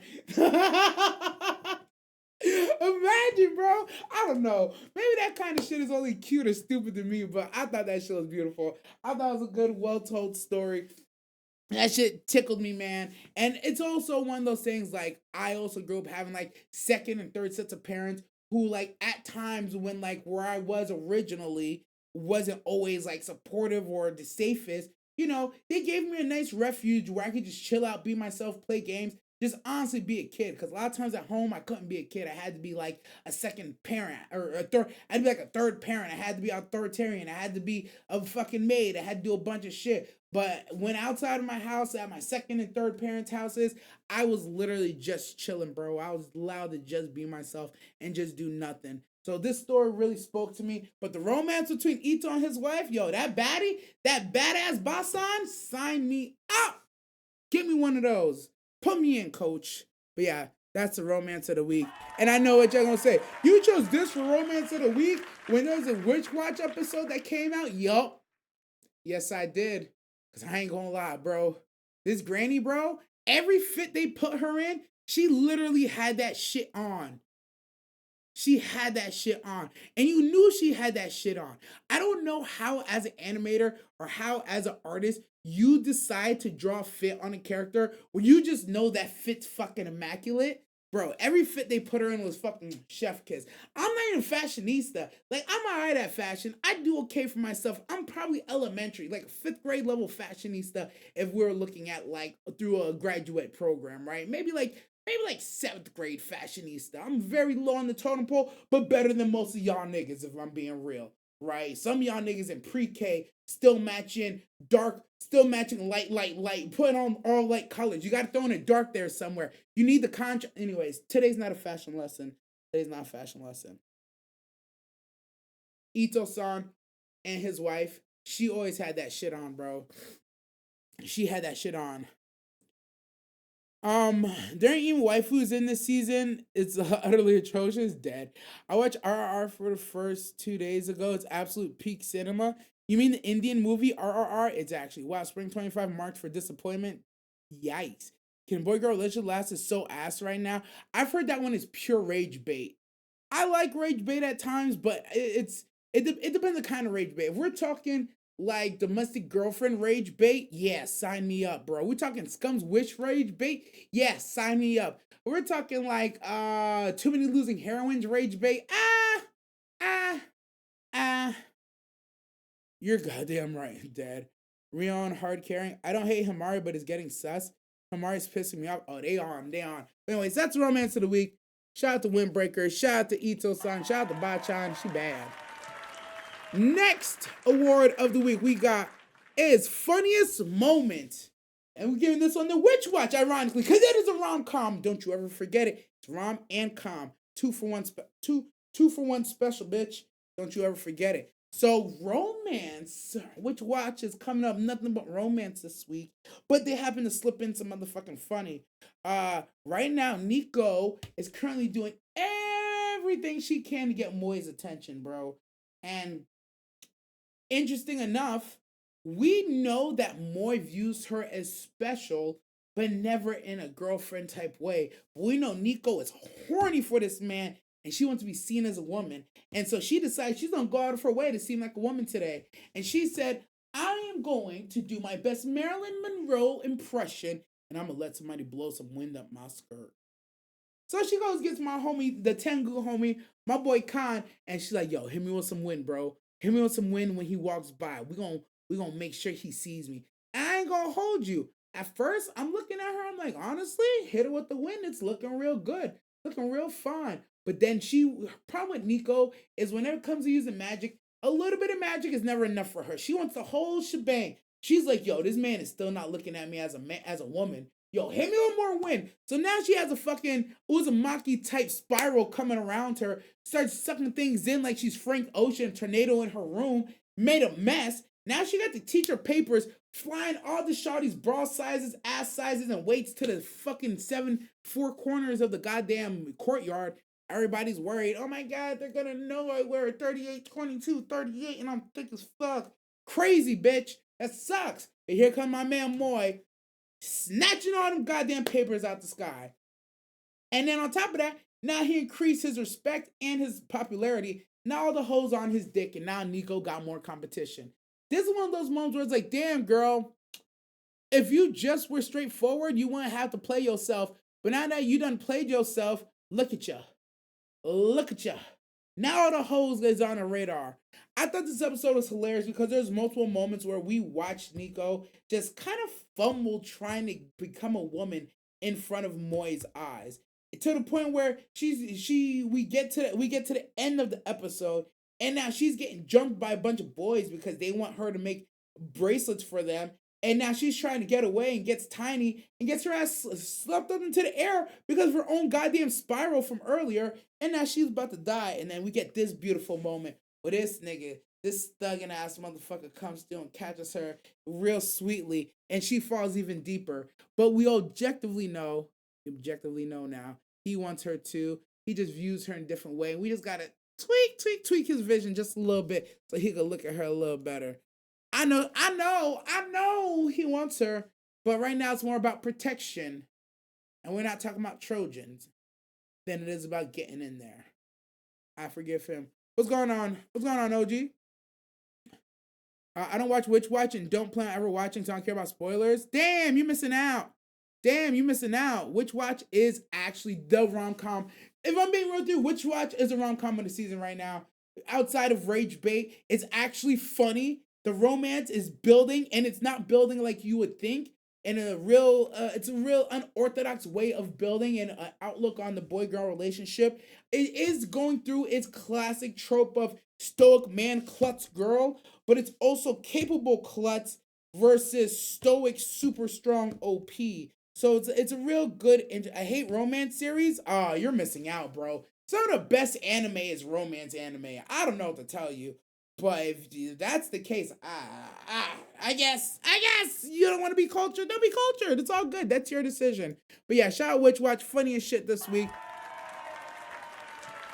Imagine, bro. I don't know. Maybe that kind of shit is only cute or stupid to me, but I thought that shit was beautiful. I thought it was a good, well told story. That shit tickled me, man. And it's also one of those things like I also grew up having like second and third sets of parents who like at times when like where I was originally wasn't always like supportive or the safest, they gave me a nice refuge where I could just chill out, be myself, play games, just honestly be a kid. Because a lot of times at home, I couldn't be a kid. I had to be like a second parent or a third. I had to be like a third parent. I had to be authoritarian. I had to be a fucking maid. I had to do a bunch of shit. But when outside of my house, at my second and third parents' houses, I was literally just chilling, bro. I was allowed to just be myself and just do nothing. So this story really spoke to me. But the romance between Ito and his wife, yo, that baddie, that badass Basan, sign me up. Give me one of those. Put me in, coach. But yeah, that's the romance of the week. And I know what y'all gonna say. You chose this for romance of the week when there was a Witch Watch episode that came out? Yup. Yes, I did. Because I ain't gonna lie, bro. This granny, bro, every fit they put her in, she literally had that shit on. She had that shit on. And you knew she had that shit on. I don't know how, as an animator or how, as an artist, you decide to draw fit on a character when you just know that fit's fucking immaculate. Bro, every fit they put her in was fucking chef kiss. I'm not even fashionista. Like, I'm alright at fashion. I do okay for myself. I'm probably elementary, like a fifth grade level fashionista if we're looking at like through a graduate program, right? Maybe like seventh grade fashionista. I'm very low on the totem pole, but better than most of y'all niggas if I'm being real, right? Some of y'all niggas in pre-K still matching dark, still matching light, putting on all light colors. You got to throw in a dark there somewhere. You need the contrast. Anyways, today's not a fashion lesson. Today's not a fashion lesson. Ito-san and his wife, she always had that shit on, bro. She had that shit on. There ain't even waifus in this season. It's utterly atrocious. Dead. I watched RRR for the first 2 days ago. It's absolute peak cinema. You mean the Indian movie RRR? It's actually wow. Spring 25 marked for disappointment. Yikes. Can Boy Girl Relationship Last is so ass right now. I've heard that one is pure rage bait. I like rage bait at times, but it depends on the kind of rage bait. If we're talking like domestic girlfriend rage bait, yeah, sign me up, bro. We're talking scum's wish rage bait, yeah, sign me up. We're talking like too many losing heroines rage bait, ah, ah. You're goddamn right, Dad. Rion hard carrying. I don't hate Hamari, but it's getting sus. Hamari's pissing me off. Oh, they on. But anyways, that's romance of the week. Shout out to Windbreaker. Shout out to Ito-san. Shout out to Bachan. She bad. Next award of the week we got is funniest moment. And we're giving this on the Witch Watch, ironically, because it is a rom-com. Don't you ever forget it. It's rom and com. Two for one special, bitch. Don't you ever forget it. So romance, Witch Watch is coming up, nothing but romance this week. But they happen to slip in some motherfucking funny. Right now, Nico is currently doing everything she can to get Moi's attention, bro. And interesting enough, we know that Moi views her as special, but never in a girlfriend type way. But we know Nico is horny for this man, and she wants to be seen as a woman. And so she decides she's going to go out of her way to seem like a woman today. And she said, I am going to do my best Marilyn Monroe impression, and I'm going to let somebody blow some wind up my skirt. So she goes, gets my homie, the Tengu homie, my boy Khan, and she's like, yo, hit me with some wind, bro. Hit me with some wind when he walks by. We gonna make sure he sees me. I ain't gonna hold you. At first, I'm looking at her. I'm like, honestly, hit her with the wind. It's looking real good, looking real fine. But then problem with Nico is whenever it comes to using magic, a little bit of magic is never enough for her. She wants the whole shebang. She's like, yo, this man is still not looking at me as a woman. Yo, hit me with more wind. So now she has a fucking Uzumaki type spiral coming around her, starts sucking things in like she's Frank Ocean, tornado in her room, made a mess. Now she got to teach her papers, flying all the shawty's bra sizes, ass sizes, and weights to the fucking four corners of the goddamn courtyard. Everybody's worried. Oh my God, they're gonna know I wear a 38, 22, 38, and I'm thick as fuck. Crazy, bitch. That sucks. But here come my man Moi, snatching all them goddamn papers out the sky. And then on top of that, now he increased his respect and his popularity. Now all the hoes on his dick, and now Nico got more competition. This is one of those moments where it's like, damn, girl, if you just were straightforward, you wouldn't have to play yourself. But now that you done played yourself, look at ya. Look at ya. Now all the hoes is on the radar. I thought this episode was hilarious because there's multiple moments where we watched Nico just kind of fumble trying to become a woman in front of Moi's eyes. To the point where we get to the end of the episode, and now she's getting jumped by a bunch of boys because they want her to make bracelets for them. And now she's trying to get away and gets tiny and gets her ass swept up into the air because of her own goddamn spiral from earlier. And now she's about to die. And then we get this beautiful moment where this nigga, this thugging ass motherfucker comes through and catches her real sweetly. And she falls even deeper. But we objectively know now, he wants her too. He just views her in a different way. And we just got to tweak his vision just a little bit so he could look at her a little better. I know he wants her, but right now it's more about protection. And we're not talking about Trojans than it is about getting in there. I forgive him. What's going on? OG? I don't watch Witch Watch and don't plan on ever watching, so I don't care about spoilers. Damn, you're missing out. Witch Watch is actually the rom-com. If I'm being real with you, Witch Watch is a rom-com of the season right now. Outside of Rage Bait, it's actually funny. The romance is building, and it's not building like you would think. In it's a real unorthodox way of building an outlook on the boy-girl relationship. It is going through its classic trope of stoic man klutz girl, but it's also capable klutz versus stoic super strong OP. So it's a real good. I hate romance series. You're missing out, bro. Some of the best anime is romance anime. I don't know what to tell you. But if that's the case, I guess you don't want to be cultured. Don't be cultured. It's all good. That's your decision. But yeah, shout out Witch Watch. Funny as shit this week.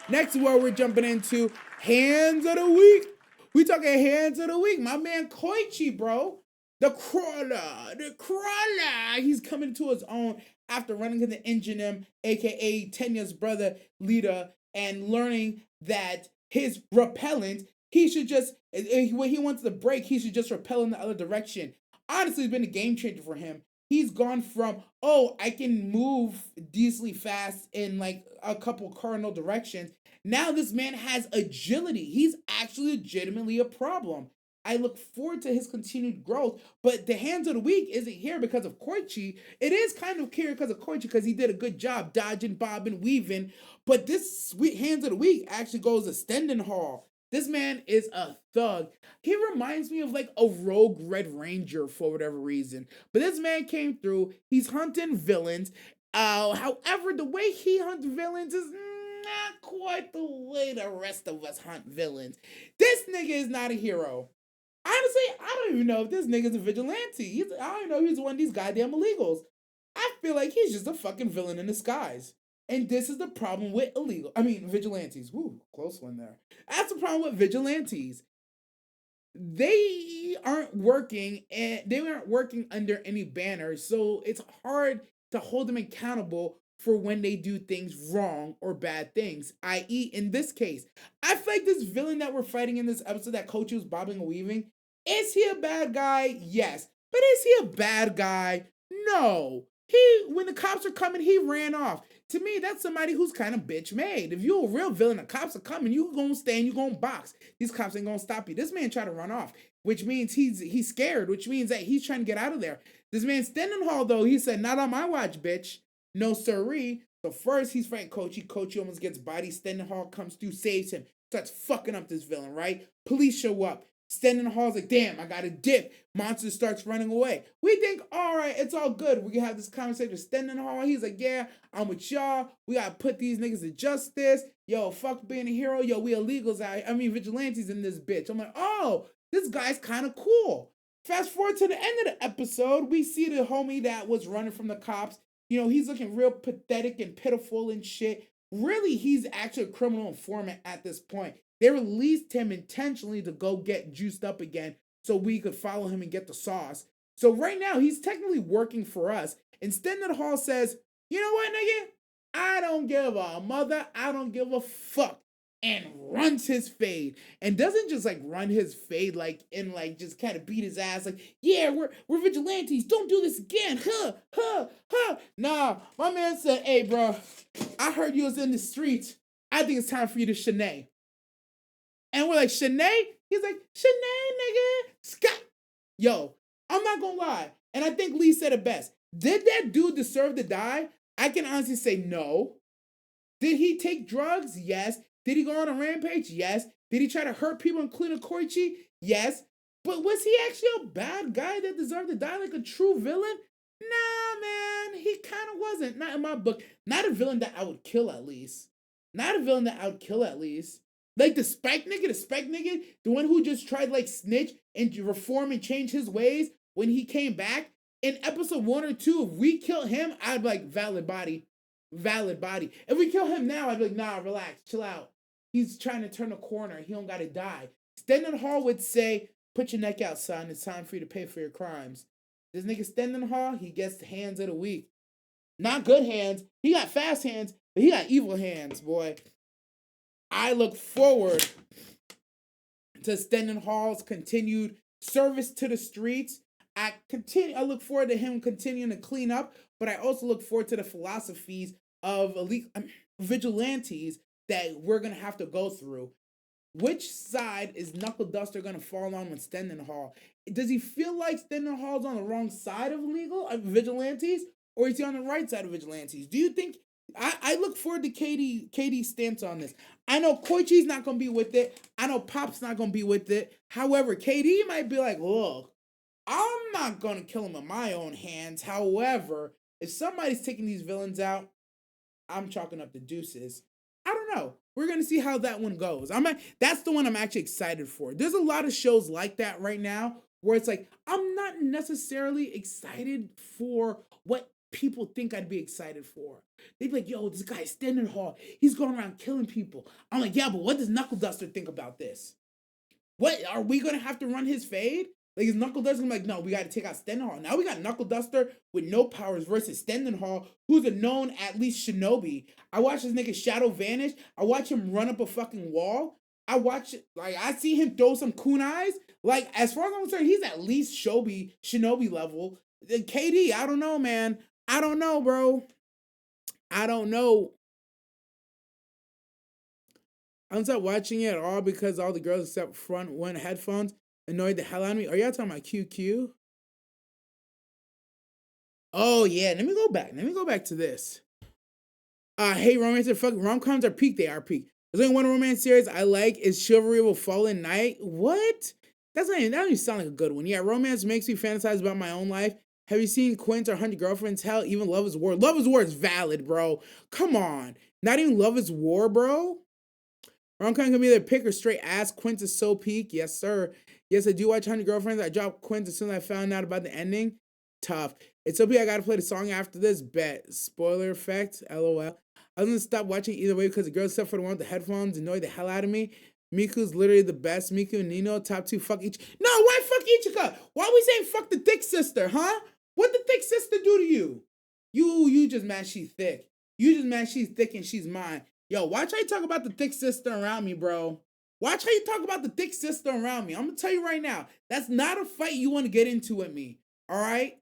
Next is where we're jumping into Hands of the Week. We talking Hands of the Week. My man Koichi, bro. The crawler. He's coming to his own after running into Engineer, a.k.a. Tenya's brother, Lita, and learning that his repellent He should just, when he wants to break, he should just repel in the other direction. Honestly, it's been a game changer for him. He's gone from, oh, I can move decently fast in like a couple cardinal directions. Now this man has agility. He's actually legitimately a problem. I look forward to his continued growth, but the hands of the week isn't here because of Koichi. It is kind of here because of Koichi because he did a good job dodging, bobbing, weaving. But this sweet hands of the week actually goes to Stendenhall. This man is a thug. He reminds me of like a rogue Red Ranger for whatever reason. But this man came through. He's hunting villains. However, the way he hunts villains is not quite the way the rest of us hunt villains. This nigga is not a hero. Honestly, I don't even know if this nigga's a vigilante. I don't know if he's one of these goddamn illegals. I feel like he's just a fucking villain in disguise. And this is the problem with vigilantes. Woo, close one there. That's the problem with vigilantes. They aren't working under any banner, so it's hard to hold them accountable for when they do things wrong or bad things. I.e., in this case, I feel like this villain that we're fighting in this episode that Coach was bobbing and weaving, is he a bad guy? Yes. But is he a bad guy? No. When the cops are coming, he ran off. To me, that's somebody who's kind of bitch made. If you're a real villain, the cops are coming, you gonna stand, you gonna box. These cops ain't gonna stop you. This man tried to run off, which means he's scared, which means that he's trying to get out of there. This man Stendenhall, though, he said, not on my watch, bitch. No siree. So first he's fighting Koichi. Koichi almost gets body. Stendenhall comes through, saves him, starts fucking up this villain, right? Police show up. Stendenhall's like, damn, I got a dip. Monster starts running away. We think, all right, it's all good. We can have this conversation with Stendenhall. He's like, yeah, I'm with y'all. We got to put these niggas to justice. Yo, fuck being a hero. Yo, we illegals out. Vigilantes in this bitch. I'm like, oh, this guy's kind of cool. Fast forward to the end of the episode. We see the homie that was running from the cops. He's looking real pathetic and pitiful and shit. Really, he's actually a criminal informant at this point. They released him intentionally to go get juiced up again so we could follow him and get the sauce. So right now, he's technically working for us. And Stendenhall says, you know what, nigga? I don't give a mother. I don't give a fuck. And runs his fade. And doesn't just like run his fade like and like just kind of beat his ass like, yeah, we're vigilantes. Don't do this again. Nah, my man said, hey, bro, I heard you was in the streets. I think it's time for you to Shanae. And we're like, Shanae? He's like, Shanae, nigga. Scott. Yo, I'm not gonna lie. And I think Lee said it best. Did that dude deserve to die? I can honestly say no. Did he take drugs? Yes. Did he go on a rampage? Yes. Did he try to hurt people, including Koichi? Yes. But was he actually a bad guy that deserved to die like a true villain? Nah, man. He kind of wasn't. Not in my book. Not a villain that I would kill, at least. Not a villain that I would kill, at least. Like the spike nigga, the one who just tried to like snitch and reform and change his ways when he came back. In episode 1 or 2, if we kill him, I'd be like, valid body. If we kill him now, I'd be like, nah, relax, chill out. He's trying to turn a corner. He don't gotta die. Stendenhall would say, put your neck out, son. It's time for you to pay for your crimes. This nigga Stendenhall, he gets the hands of the week. Not good hands. He got fast hands, but he got evil hands, boy. I look forward to Stendenhall's continued service to the streets. I look forward to him continuing to clean up, but I also look forward to the philosophies of vigilantes that we're going to have to go through. Which side is Knuckle Duster going to fall on with Stendenhall? Does he feel like Stendenhall's on the wrong side of vigilantes, or is he on the right side of vigilantes? Do you think... I look forward to Katie's stance on this. I know Koichi's not going to be with it. I know Pop's not going to be with it. However, Katie might be like, look, I'm not going to kill him with my own hands. However, if somebody's taking these villains out, I'm chalking up the deuces. I don't know. We're going to see how that one goes. That's the one I'm actually excited for. There's a lot of shows like that right now where it's like, I'm not necessarily excited for what people think I'd be excited for. They'd be like, yo, this guy Stendenhall, he's going around killing people. I'm like, yeah, but what does Knuckle Duster think about this? What, are we going to have to run his fade? Like, is Knuckle Duster like, no, we got to take out Stendenhall. Now we got Knuckle Duster with no powers versus Stendenhall, who's a known, at least, shinobi. I watch this nigga Shadow vanish. I watch him run up a fucking wall. I watch it, like I see him throw some kunais. Like as far as I'm concerned, he's at least Shinobi level. KD, I don't know, man. I don't know, bro. I don't know. I'm not watching it at all because all the girls except front one headphones annoyed the hell out of me. Are y'all talking about QQ? Oh yeah, let me go back. Let me go back to this. Hey, romantic fuck rom-coms are peak. They are peak. There's only one romance series I like is Chivalry of a Fallen Knight. What? That don't even sound like a good one. Yeah, romance makes me fantasize about my own life. Have you seen Quint or 100 Girlfriends? Hell, even Love is War. Love is War is valid, bro. Come on. Not even Love is War, bro. Rom-com can be either pick or straight ass. Quint is so peak. Yes, sir. Yes, I do watch 100 Girlfriends. I dropped Quint as soon as I found out about the ending. Tough. It's so peak. I gotta play the song after this. Bet. Spoiler effect. LOL. I was gonna stop watching either way because the girls, except for the one with the headphones, annoyed the hell out of me. Miku's literally the best. Miku and Nino, top two. Fuck each. No, why fuck Ichika? Why are we saying fuck the thick sister, huh? What the thick sister do to you? You just mad she's thick. You just mad she's thick and she's mine. Yo, watch how you talk about the thick sister around me, bro. Watch how you talk about the thick sister around me. I'm gonna tell you right now, that's not a fight you want to get into with me. All right?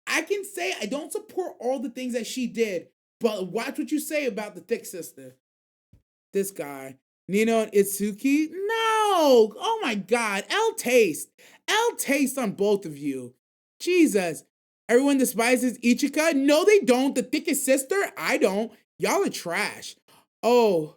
I can say I don't support all the things that she did, but watch what you say about the thick sister. This guy. Nino and Itsuki? No! Oh my god. L taste. L taste on both of you. Jesus. Everyone despises Ichika? No, they don't. The thickest sister? I don't. Y'all are trash. Oh,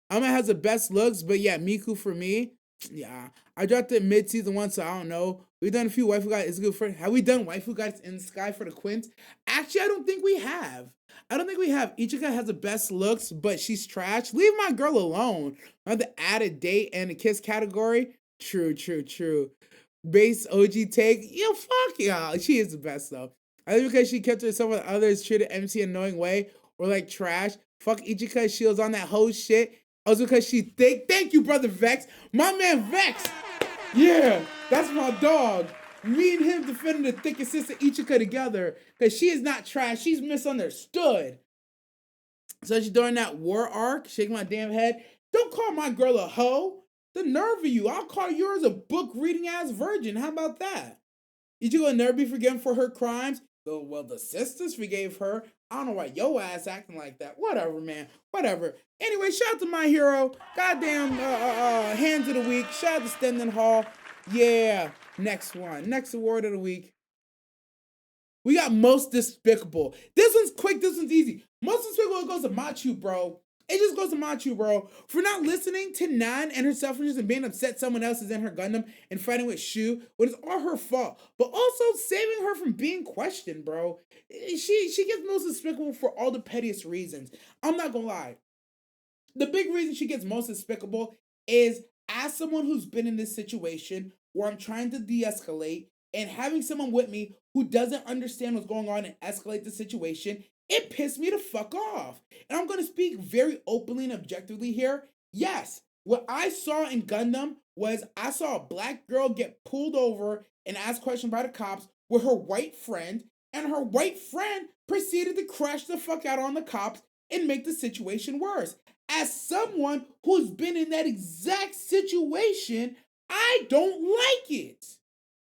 Amma has the best looks, but yeah, Miku for me. Yeah. I dropped it mid-season one, so I don't know. We've done a few waifu guys. It's good for. Have we done waifu guys in the sky for the Quints? Actually, I don't think we have. I don't think we have. Ichika has the best looks, but she's trash. Leave my girl alone. On the add a date and a kiss category. True, true, true. Base OG take. Yo, fuck y'all. She is the best though. I think because she kept herself with others, treated MC annoying way, or like trash. Fuck Ichika. She was on that whole shit. Also because she thick. Thank you, brother Vex. My man Vex. Yeah, that's my dog. Me and him defending the thickest sister Ichika together because she is not trash. She's misunderstood. So she's doing that war arc, shaking my damn head. Don't call my girl a hoe. The nerve of you. I'll call yours a book reading ass virgin. How about that? Ichika will never be forgiven for her crimes. Well, the sisters forgave her. I don't know why yo ass acting like that. Whatever, man. Whatever. Anyway, shout out to my hero. Goddamn hands of the week. Shout out to Stendon Hall. Yeah. Next one. Next award of the week. We got most despicable. This one's quick. This one's easy. Most despicable goes to Machu, bro. It just goes to Machu, bro. For not listening to Nan and her selfishness and being upset someone else is in her Gundam and fighting with Shu when it's all her fault. But also saving her from being questioned, bro. She gets most despicable for all the pettiest reasons. I'm not gonna lie. The big reason she gets most despicable is as someone who's been in this situation where I'm trying to de-escalate and having someone with me who doesn't understand what's going on and escalate the situation, it pissed me the fuck off. And I'm gonna speak very openly and objectively here. Yes, what I saw in Gundam was I saw a black girl get pulled over and asked questions by the cops with her white friend, and her white friend proceeded to crash the fuck out on the cops and make the situation worse. As someone who's been in that exact situation, I don't like it.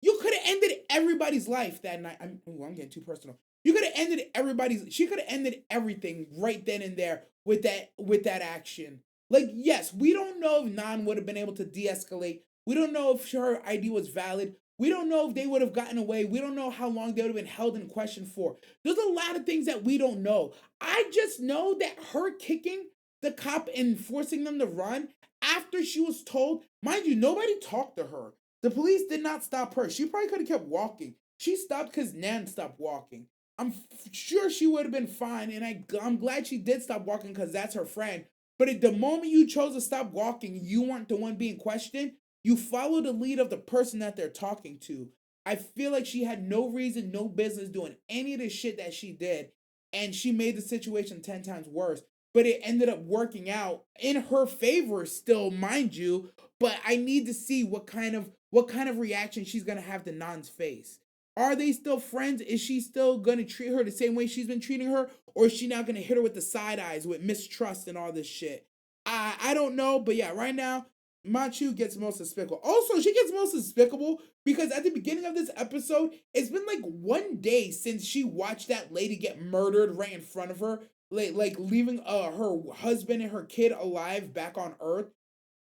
You could have ended everybody's life that night. I'm getting too personal. You could have ended everybody's. She could have ended everything right then and there with that action. Like, yes, we don't know if Nan would have been able to de-escalate. We don't know if her ID was valid. We don't know if they would have gotten away. We don't know how long they would have been held in question for. There's a lot of things that we don't know. I just know that her kicking the cop and forcing them to run after she was told, mind you, nobody talked to her. The police did not stop her. She probably could have kept walking. She stopped because Nan stopped walking. I'm sure she would have been fine, and I'm glad she did stop walking because that's her friend. But at the moment you chose to stop walking, you weren't the one being questioned. You follow the lead of the person that they're talking to. I feel like she had no reason, no business doing any of the shit that she did, and she made the situation 10 times worse. But it ended up working out in her favor still, mind you. But I need to see what kind of reaction she's gonna have to Nan's face. Are they still friends? Is she still gonna treat her the same way she's been treating her? Or is she now gonna hit her with the side eyes, with mistrust and all this shit? I don't know, but yeah, right now, Machu gets most despicable. Also, she gets most despicable because at the beginning of this episode, it's been like 1 day since she watched that lady get murdered right in front of her, like leaving her husband and her kid alive back on Earth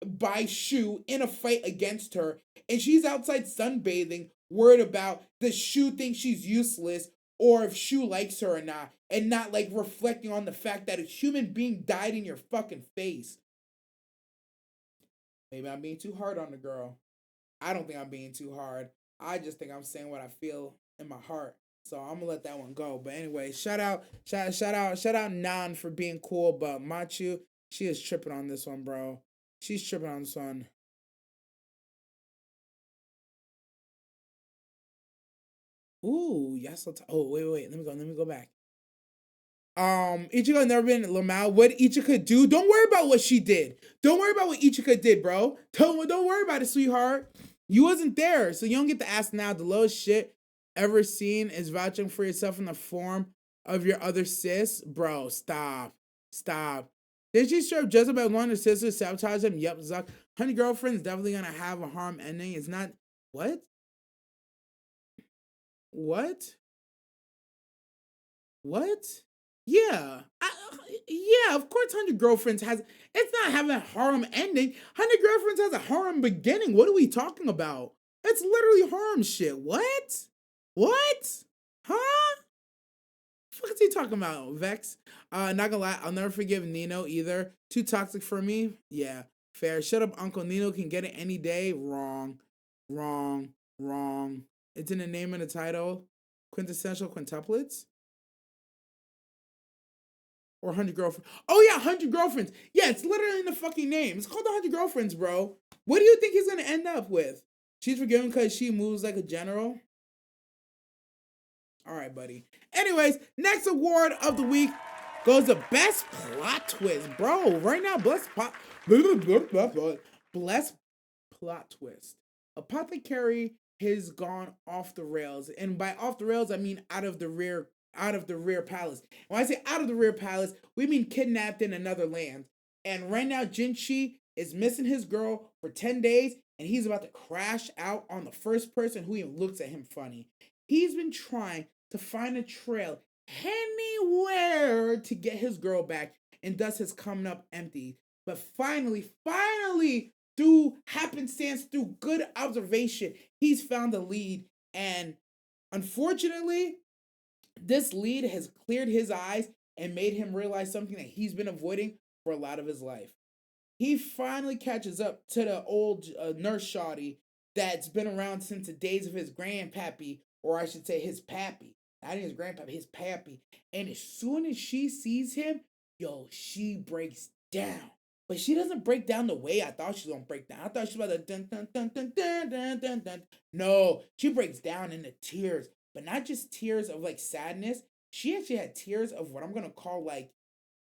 by Shu in a fight against her, and she's outside sunbathing, worried about does Shu think she's useless or if Shu likes her or not, and not like reflecting on the fact that a human being died in your fucking face. Maybe I'm being too hard on the girl. I don't think I'm being too hard. I just think I'm saying what I feel in my heart. So I'm gonna let that one go. But anyway, shout out Nan for being cool. But Machu, she is tripping on this one, bro. She's tripping on this one. Ooh, yes. Oh, wait. Let me go back. Ichika never been Lamau. What Ichika do? Don't worry about what she did. Don't worry about what Ichika did, bro. Don't worry about it, sweetheart. You wasn't there, so you don't get to ask now. The lowest shit ever seen is vouching for yourself in the form of your other sis, bro. Stop. Did she strip just about one of her sisters sabotage him? Yep, Zuck. Honey girlfriend's definitely gonna have a harm ending. It's not what? What? What? Yeah, yeah. Of course, 100 Girlfriends has. It's not having a harem ending. 100 Girlfriends has a harem beginning. What are we talking about? It's literally harem shit. What? What? Huh? What is he talking about, Vex? Not gonna lie, I'll never forgive Nino either. Too toxic for me. Yeah, fair. Shut up, Uncle Nino can get it any day. Wrong, wrong. It's in the name and the title. Quintessential quintuplets. Or 100 Girlfriends. Oh yeah, 100 Girlfriends. Yeah, it's literally in the fucking name. It's called the 100 Girlfriends, bro. What do you think he's gonna end up with? She's forgiven because she moves like a general. All right, buddy. Anyways, next award of the week goes to best plot twist, bro. Right now, blessed plot twist. Apothecary has gone off the rails, and by off the rails, I mean out of the rear palace. When I say out of the rear palace, we mean kidnapped in another land. And right now, Jinchi is missing his girl for 10 days, and he's about to crash out on the first person who even looks at him funny. He's been trying to find a trail anywhere to get his girl back, and thus has come up empty. But finally, through happenstance, through good observation, he's found a lead. And unfortunately, this lead has cleared his eyes and made him realize something that he's been avoiding for a lot of his life. He finally catches up to the old nurse shoddy that's been around since the days of his grandpappy, or I should say his pappy. Not even his grandpappy, his pappy. And as soon as she sees him, yo, she breaks down. But she doesn't break down the way I thought she was gonna break down. I thought she was about to dun dun dun dun dun dun dun dun. No, she breaks down into tears, but not just tears of like sadness. She actually had tears of what I'm gonna call like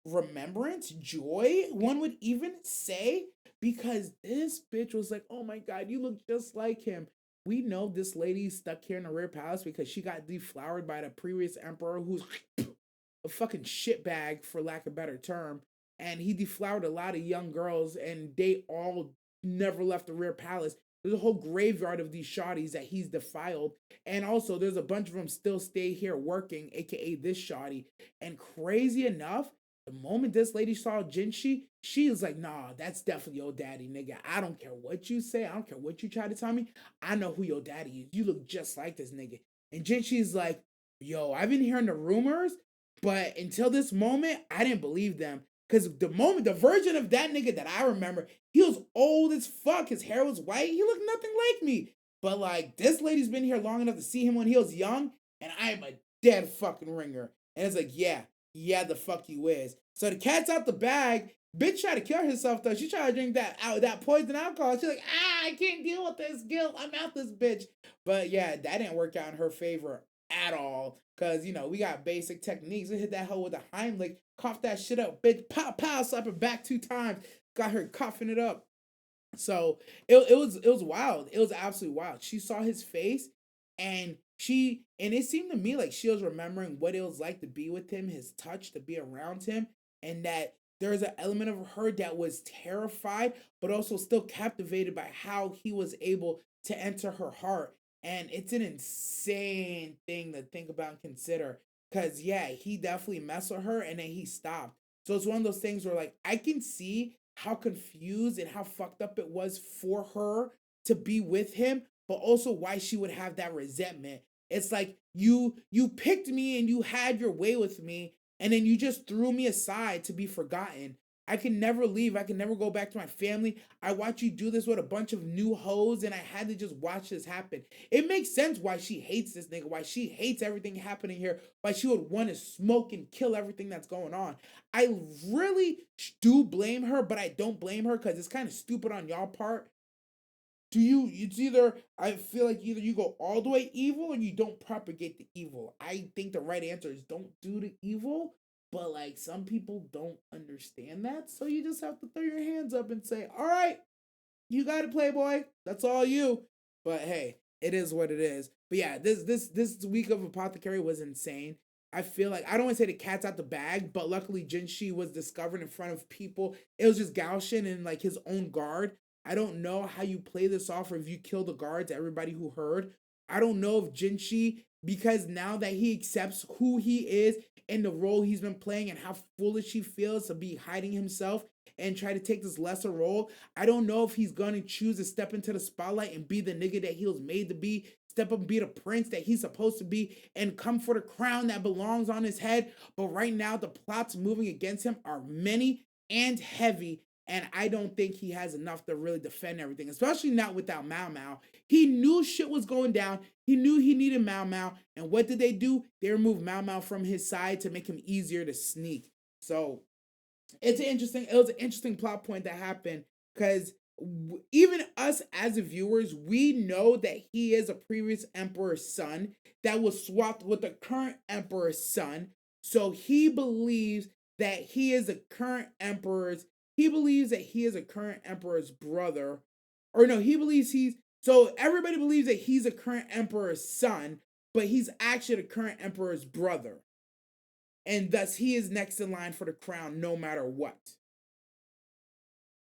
remembrance, joy, one would even say, because this bitch was like, oh my god, you look just like him. We know this lady's stuck here in the rear palace because she got deflowered by the previous emperor, who's a fucking shitbag, for lack of a better term. And he deflowered a lot of young girls, and they all never left the rear palace. There's a whole graveyard of these shotties that he's defiled. And also, there's a bunch of them still stay here working, aka this shotty. And crazy enough, the moment this lady saw Jinshi, she was like, nah, that's definitely your daddy, nigga. I don't care what you say. I don't care what you try to tell me. I know who your daddy is. You look just like this nigga. And Jinshi's like, yo, I've been hearing the rumors, but until this moment, I didn't believe them. Because the version of that nigga that I remember, he was old as fuck. His hair was white. He looked nothing like me. But like, this lady's been here long enough to see him when he was young, and I am a dead fucking ringer. And it's like, yeah, the fuck you is. So the cat's out the bag. Bitch tried to kill herself though. She tried to drink that poison alcohol. She's like, I can't deal with this guilt. I'm out this bitch. But yeah, that didn't work out in her favor at all. Cause we got basic techniques. We hit that hoe with a Heimlich, cough that shit up, bitch, pow, slap her back 2 times, got her coughing it up. So it was wild. It was absolutely wild. She saw his face, and it seemed to me like she was remembering what it was like to be with him, his touch, to be around him, and that there's an element of her that was terrified, but also still captivated by how he was able to enter her heart. And it's an insane thing to think about and consider. Cause yeah, he definitely messed with her and then he stopped. So it's one of those things where like I can see how confused and how fucked up it was for her to be with him, but also why she would have that resentment. It's like you picked me and you had your way with me, and then you just threw me aside to be forgotten. I can never leave. I can never go back to my family. I watch you do this with a bunch of new hoes, and I had to just watch this happen. It makes sense why she hates this nigga, why she hates everything happening here, why she would want to smoke and kill everything that's going on. I really do blame her, but I don't blame her because it's kind of stupid on y'all part. It's either, I feel like either you go all the way evil or you don't propagate the evil. I think the right answer is don't do the evil, but like some people don't understand that, so you just have to throw your hands up and say, all right, you got it, Playboy. That's all you. But hey, it is what it is. But yeah, this week of Apothecary was insane. I feel like I don't want to say the cat's out the bag, but luckily Jinshi was discovered in front of people. It was just Gaoshin and like his own guard. I don't know how you play this off or if you kill the guards, everybody who heard. I don't know if Jinshi, because now that he accepts who he is and the role he's been playing and how foolish he feels to be hiding himself and try to take this lesser role, I don't know if he's gonna choose to step into the spotlight and be the nigga that he was made to be, step up and be the prince that he's supposed to be, and come for the crown that belongs on his head. But right now, the plots moving against him are many and heavy, and I don't think he has enough to really defend everything, especially not without Mao Mao. He knew shit was going down. He knew he needed Mao Mao, and what did they do? They removed Mao Mao from his side to make him easier to sneak. So it was an interesting plot point that happened because even us as viewers, we know that he is a previous emperor's son that was swapped with the current emperor's son. So he believes that he is a current emperor's brother. Or no, he believes he's so everybody believes that he's a current emperor's son, but he's actually the current emperor's brother, and thus he is next in line for the crown no matter what.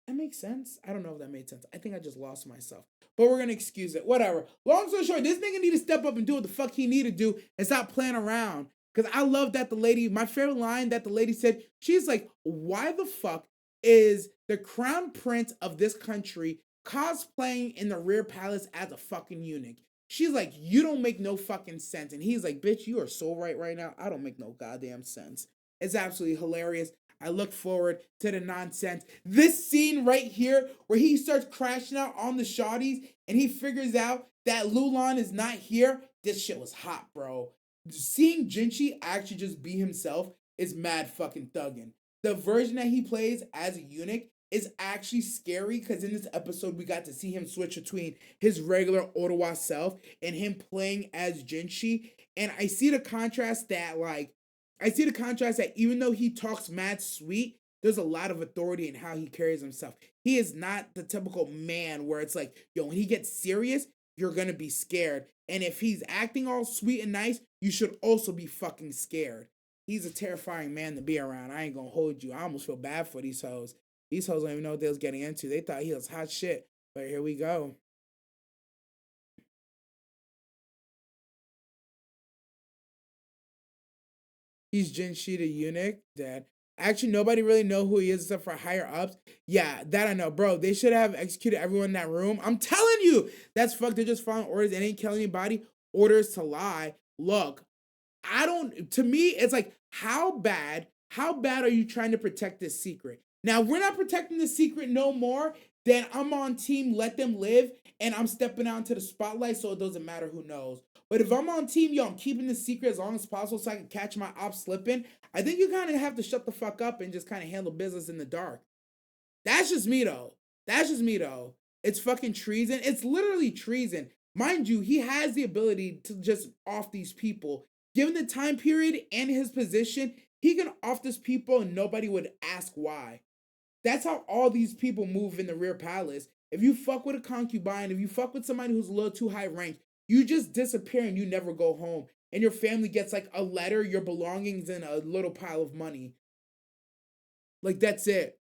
That makes sense. I don't know if that made sense. I think I just lost myself. But we're gonna excuse it. Whatever. Long story short, this nigga need to step up and do what the fuck he need to do and stop playing around. Cause I love that the lady, my favorite line that the lady said, she's like, why the fuck is the crown prince of this country cosplaying in the rear palace as a fucking eunuch? She's like, you don't make no fucking sense. And he's like, bitch, you are so right now. I don't make no goddamn sense. It's absolutely hilarious. I look forward to the nonsense. This scene right here, where he starts crashing out on the shawties and he figures out that Lulan is not here. This shit was hot, bro. Seeing Jinchi actually just be himself is mad fucking thuggin'. The version that he plays as a eunuch is actually scary because in this episode we got to see him switch between his regular Ottawa self and him playing as Jinchi. And I see the contrast that even though he talks mad sweet, there's a lot of authority in how he carries himself. He is not the typical man where it's like, yo, when he gets serious, you're gonna be scared. And if he's acting all sweet and nice, you should also be fucking scared. He's a terrifying man to be around. I ain't gonna hold you. I almost feel bad for these hoes. These hoes don't even know what they was getting into. They thought he was hot shit. But here we go. He's Jinshi the eunuch. That actually nobody really know who he is except for higher ups. Yeah, that I know, bro. They should have executed everyone in that room. I'm telling you, that's fucked. They're just following orders. They ain't killing anybody. Orders to lie. Look, I don't. To me, it's like how bad are you trying to protect this secret? Now we're not protecting the secret no more. Then I'm on team. Let them live, and I'm stepping out into the spotlight, so it doesn't matter who knows. But if I'm on team, yo, I'm keeping the secret as long as possible so I can catch my op slipping. I think you kind of have to shut the fuck up and just kind of handle business in the dark. That's just me though. That's just me though. It's fucking treason. It's literally treason. Mind you, he has the ability to just off these people. Given the time period and his position, he can off these people and nobody would ask why. That's how all these people move in the rear palace. If you fuck with a concubine, if you fuck with somebody who's a little too high ranked, you just disappear and you never go home. And your family gets like a letter, your belongings, and a little pile of money. Like, that's it.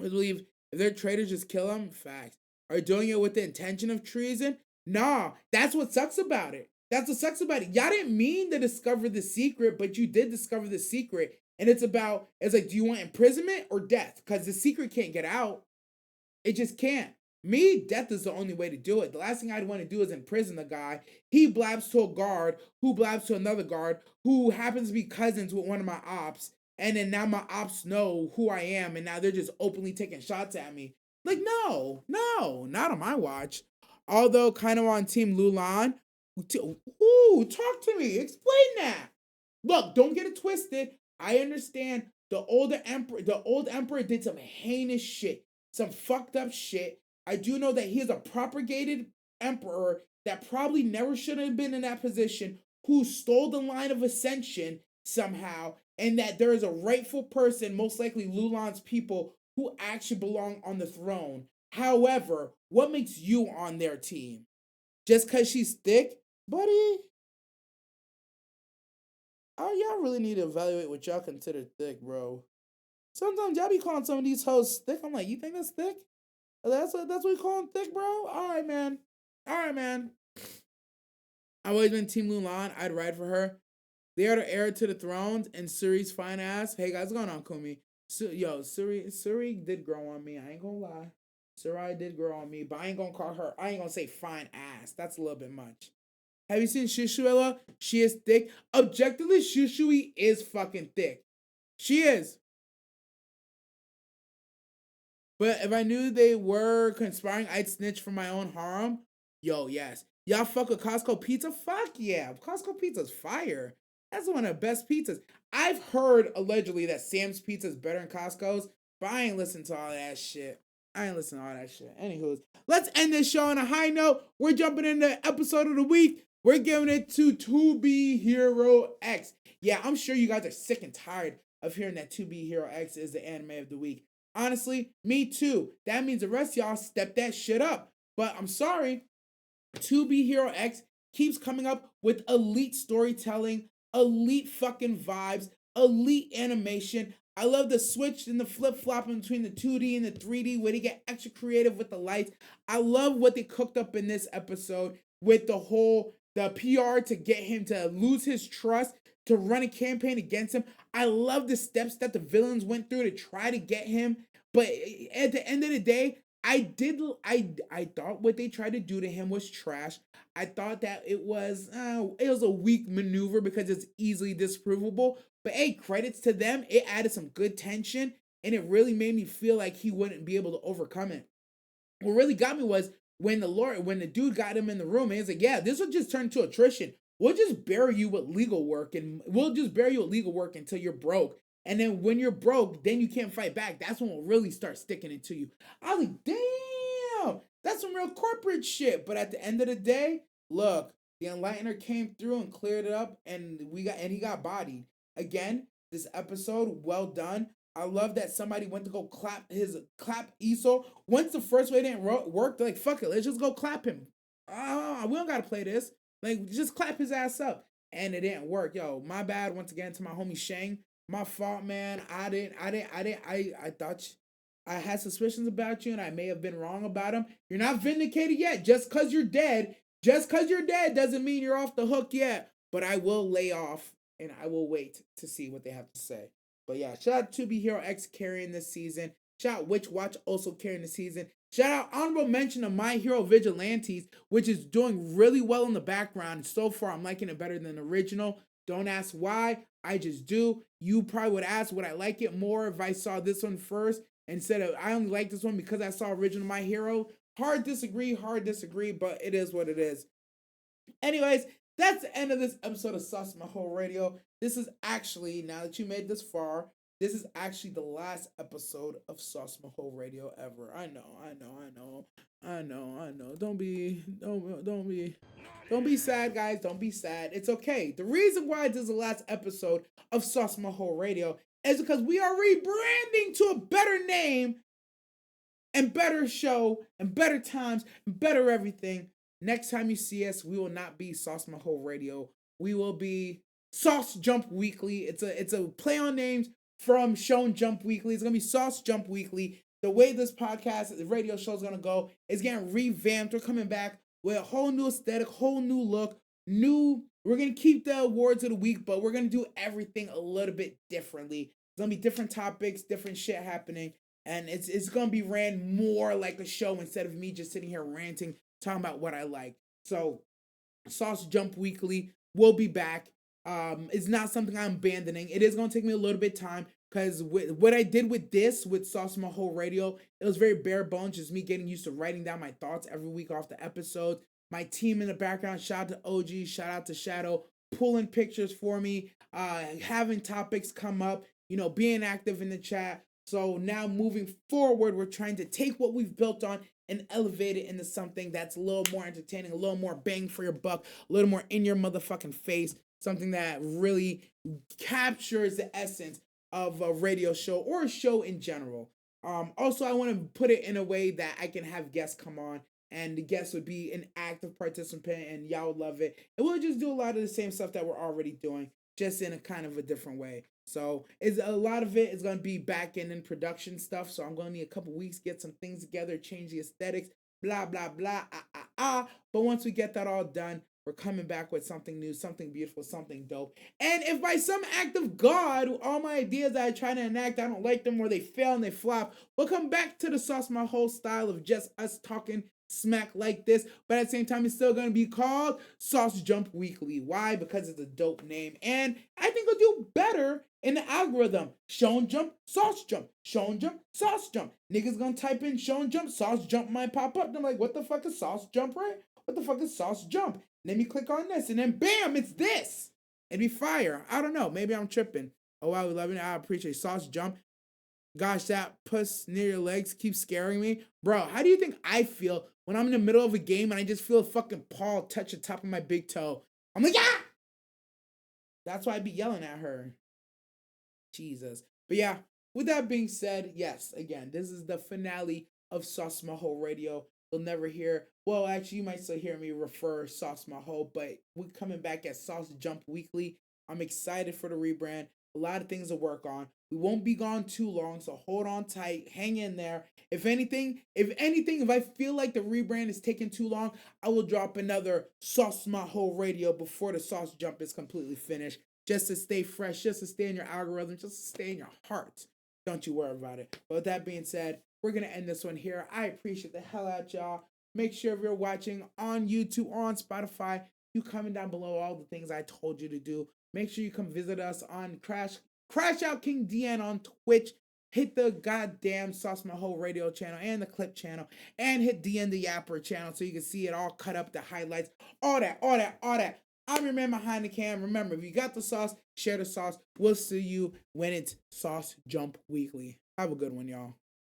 I believe if they're traitors, just kill them. Facts. Are doing it with the intention of treason? Nah, that's what sucks about it. That's what sucks about it. Y'all didn't mean to discover the secret, but you did discover the secret. And it's like, do you want imprisonment or death? Because the secret can't get out. It just can't. Me, death is the only way to do it. The last thing I'd want to do is imprison the guy. He blabs to a guard, who blabs to another guard, who happens to be cousins with one of my ops. And then now my ops know who I am, and now they're just openly taking shots at me. Like, no, not on my watch. Although, kind of on Team Lulan. Ooh, talk to me. Explain that. Look, don't get it twisted. I understand the old emperor did some heinous shit, some fucked up shit. I do know that he is a propagated emperor that probably never should have been in that position, who stole the line of ascension somehow, and that there is a rightful person, most likely Lulan's people, who actually belong on the throne. However, what makes you on their team? Just because she's thick? Buddy, oh, y'all really need to evaluate what y'all consider thick, bro. Sometimes y'all be calling some of these hoes thick. I'm like, you think that's thick? That's what we call them thick, bro? All right, man. All right, man. I've always been Team Mulan. I'd ride for her. They are the heir to the thrones, and Suri's fine ass. Hey guys, what's going on, Kumi? Suri did grow on me. I ain't gonna lie. Suri did grow on me, but I ain't gonna call her. I ain't gonna say fine ass. That's a little bit much. Have you seen Shushuela? She is thick. Objectively, Shushui is fucking thick. She is. But if I knew they were conspiring, I'd snitch for my own harm. Yo, yes. Y'all fuck with Costco pizza? Fuck yeah. Costco pizza's fire. That's one of the best pizzas. I've heard allegedly that Sam's pizza is better than Costco's, but I ain't listening to all that shit. I ain't listening to all that shit. Anywho, let's end this show on a high note. We're jumping into episode of the week. We're giving it to Be Hero X. Yeah, I'm sure you guys are sick and tired of hearing that To Be Hero X is the anime of the week. Honestly, me too. That means the rest of y'all step that shit up. But I'm sorry, To Be Hero X keeps coming up with elite storytelling, elite fucking vibes, elite animation. I love the switch and the flip-flopping between the 2D and the 3D where they get extra creative with the lights. I love what they cooked up in this episode with the PR to get him to lose his trust, to run a campaign against him. I love the steps that the villains went through to try to get him. But at the end of the day, I thought what they tried to do to him was trash. I thought that it was a weak maneuver because it's easily disprovable. But hey, credits to them. It added some good tension, and it really made me feel like he wouldn't be able to overcome it. What really got me was when the dude got him in the room, and he's like, "Yeah, this will just turn to attrition. We'll just bury you with legal work, and we'll just bury you with legal work until you're broke. And then when you're broke, then you can't fight back. That's when we'll really start sticking it to you." I was like, "Damn, that's some real corporate shit." But at the end of the day, look, the Enlightener came through and cleared it up, and he got bodied again. This episode, well done. I love that somebody went to go clap Esau. Once the first way didn't work, they're like, fuck it, let's just go clap him. We don't gotta play this. Like, just clap his ass up. And it didn't work. Yo, my bad once again to my homie Shang. My fault, man. I thought I had suspicions about you and I may have been wrong about him. You're not vindicated yet. Just cause you're dead doesn't mean you're off the hook yet. But I will lay off and I will wait to see what they have to say. But yeah, shout out to Be Hero X carrying this season. Shout out Witch Watch also carrying the season. Shout out honorable mention of My Hero Vigilantes, which is doing really well in the background. So far, I'm liking it better than the original. Don't ask why. I just do. You probably would ask, would I like it more if I saw this one first instead of I only like this one because I saw original My Hero? Hard disagree, but it is what it is. Anyways, that's the end of this episode of Sauce Maho Radio. This is actually, now that you made this far, this is actually the last episode of Sauce Maho Radio ever. I know. Don't be sad, guys. Don't be sad. It's okay. The reason why this is the last episode of Sauce Maho Radio is because we are rebranding to a better name and better show and better times and better everything. Next time you see us, we will not be Sauce Maho Radio. We will be Sauce Jump Weekly. It's a play on names from Shown Jump Weekly. It's gonna be Sauce Jump Weekly. The way this podcast, the radio show is gonna go is getting revamped. We're coming back with a whole new aesthetic, whole new look, new. We're gonna keep the awards of the week, but we're gonna do everything a little bit differently. It's gonna be different topics, different shit happening, and it's gonna be ran more like a show instead of me just sitting here ranting, talking about what I like. So, Sauce Jump Weekly will be back. It's not something I'm abandoning. It is gonna take me a little bit of time because what I did with this with Sauce Maho Radio, it was very bare bones, just me getting used to writing down my thoughts every week off the episodes. My team in the background, shout out to OG, shout out to Shadow, pulling pictures for me, having topics come up, being active in the chat. So now moving forward, we're trying to take what we've built on and elevate it into something that's a little more entertaining, a little more bang for your buck, a little more in your motherfucking face, something that really captures the essence of a radio show or a show in general. Also, I want to put it in a way that I can have guests come on, and the guest would be an active participant, and y'all would love it. And we'll just do a lot of the same stuff that we're already doing, just in a kind of a different way. So it's a lot of it is going to be back end and production stuff. So I'm going to need a couple weeks, get some things together, change the aesthetics, blah, blah, blah, But once we get that all done, we're coming back with something new, something beautiful, something dope. And if by some act of God, all my ideas that I try to enact, I don't like them or they fail and they flop, we'll come back to the Sauce My Whole style of just us talking smack like this, but at the same time, it's still going to be called Sauce Jump Weekly. Why? Because it's a dope name, and I think it'll do better in the algorithm. Shown Jump, Sauce Jump, Shown Jump, Sauce Jump. Niggas gonna type in Shown Jump, Sauce Jump might pop up. They're like, what the fuck is Sauce Jump, right? What the fuck is Sauce Jump? Let me click on this, and then bam, it's this. It'd be fire. I don't know. Maybe I'm tripping. Oh wow, we love it. I appreciate Sauce Jump. Gosh, that puss near your legs keeps scaring me. Bro, how do you think I feel when I'm in the middle of a game and I just feel a fucking paw touch the top of my big toe? I'm like, yeah! That's why I be yelling at her. Jesus. But yeah, with that being said, yes, again, this is the finale of Sauce Maho Radio. You'll never hear, well, actually, you might still hear me refer Sauce Maho, but we're coming back at Sauce Jump Weekly. I'm excited for the rebrand. A lot of things to work on. We won't be gone too long, so hold on tight, hang in there. If I feel like the rebrand is taking too long, I will drop another Sauce Maho Radio before the Sauce Jump is completely finished, just to stay fresh, just to stay in your algorithm, just to stay in your heart. Don't you worry about it. But with that being said, we're going to end this one here. I appreciate the hell out y'all. Make sure if you're watching on YouTube or on Spotify, you comment down below all the things I told you to do. Make sure you come visit us on Crash Out King DN on Twitch. Hit the goddamn Sauce My Whole Radio channel and the Clip channel. And hit DN the Yapper channel so you can see it all cut up, the highlights. All that. I'm your man behind the cam. Remember, if you got the sauce, share the sauce. We'll see you when it's Sauce Jump Weekly. Have a good one, y'all.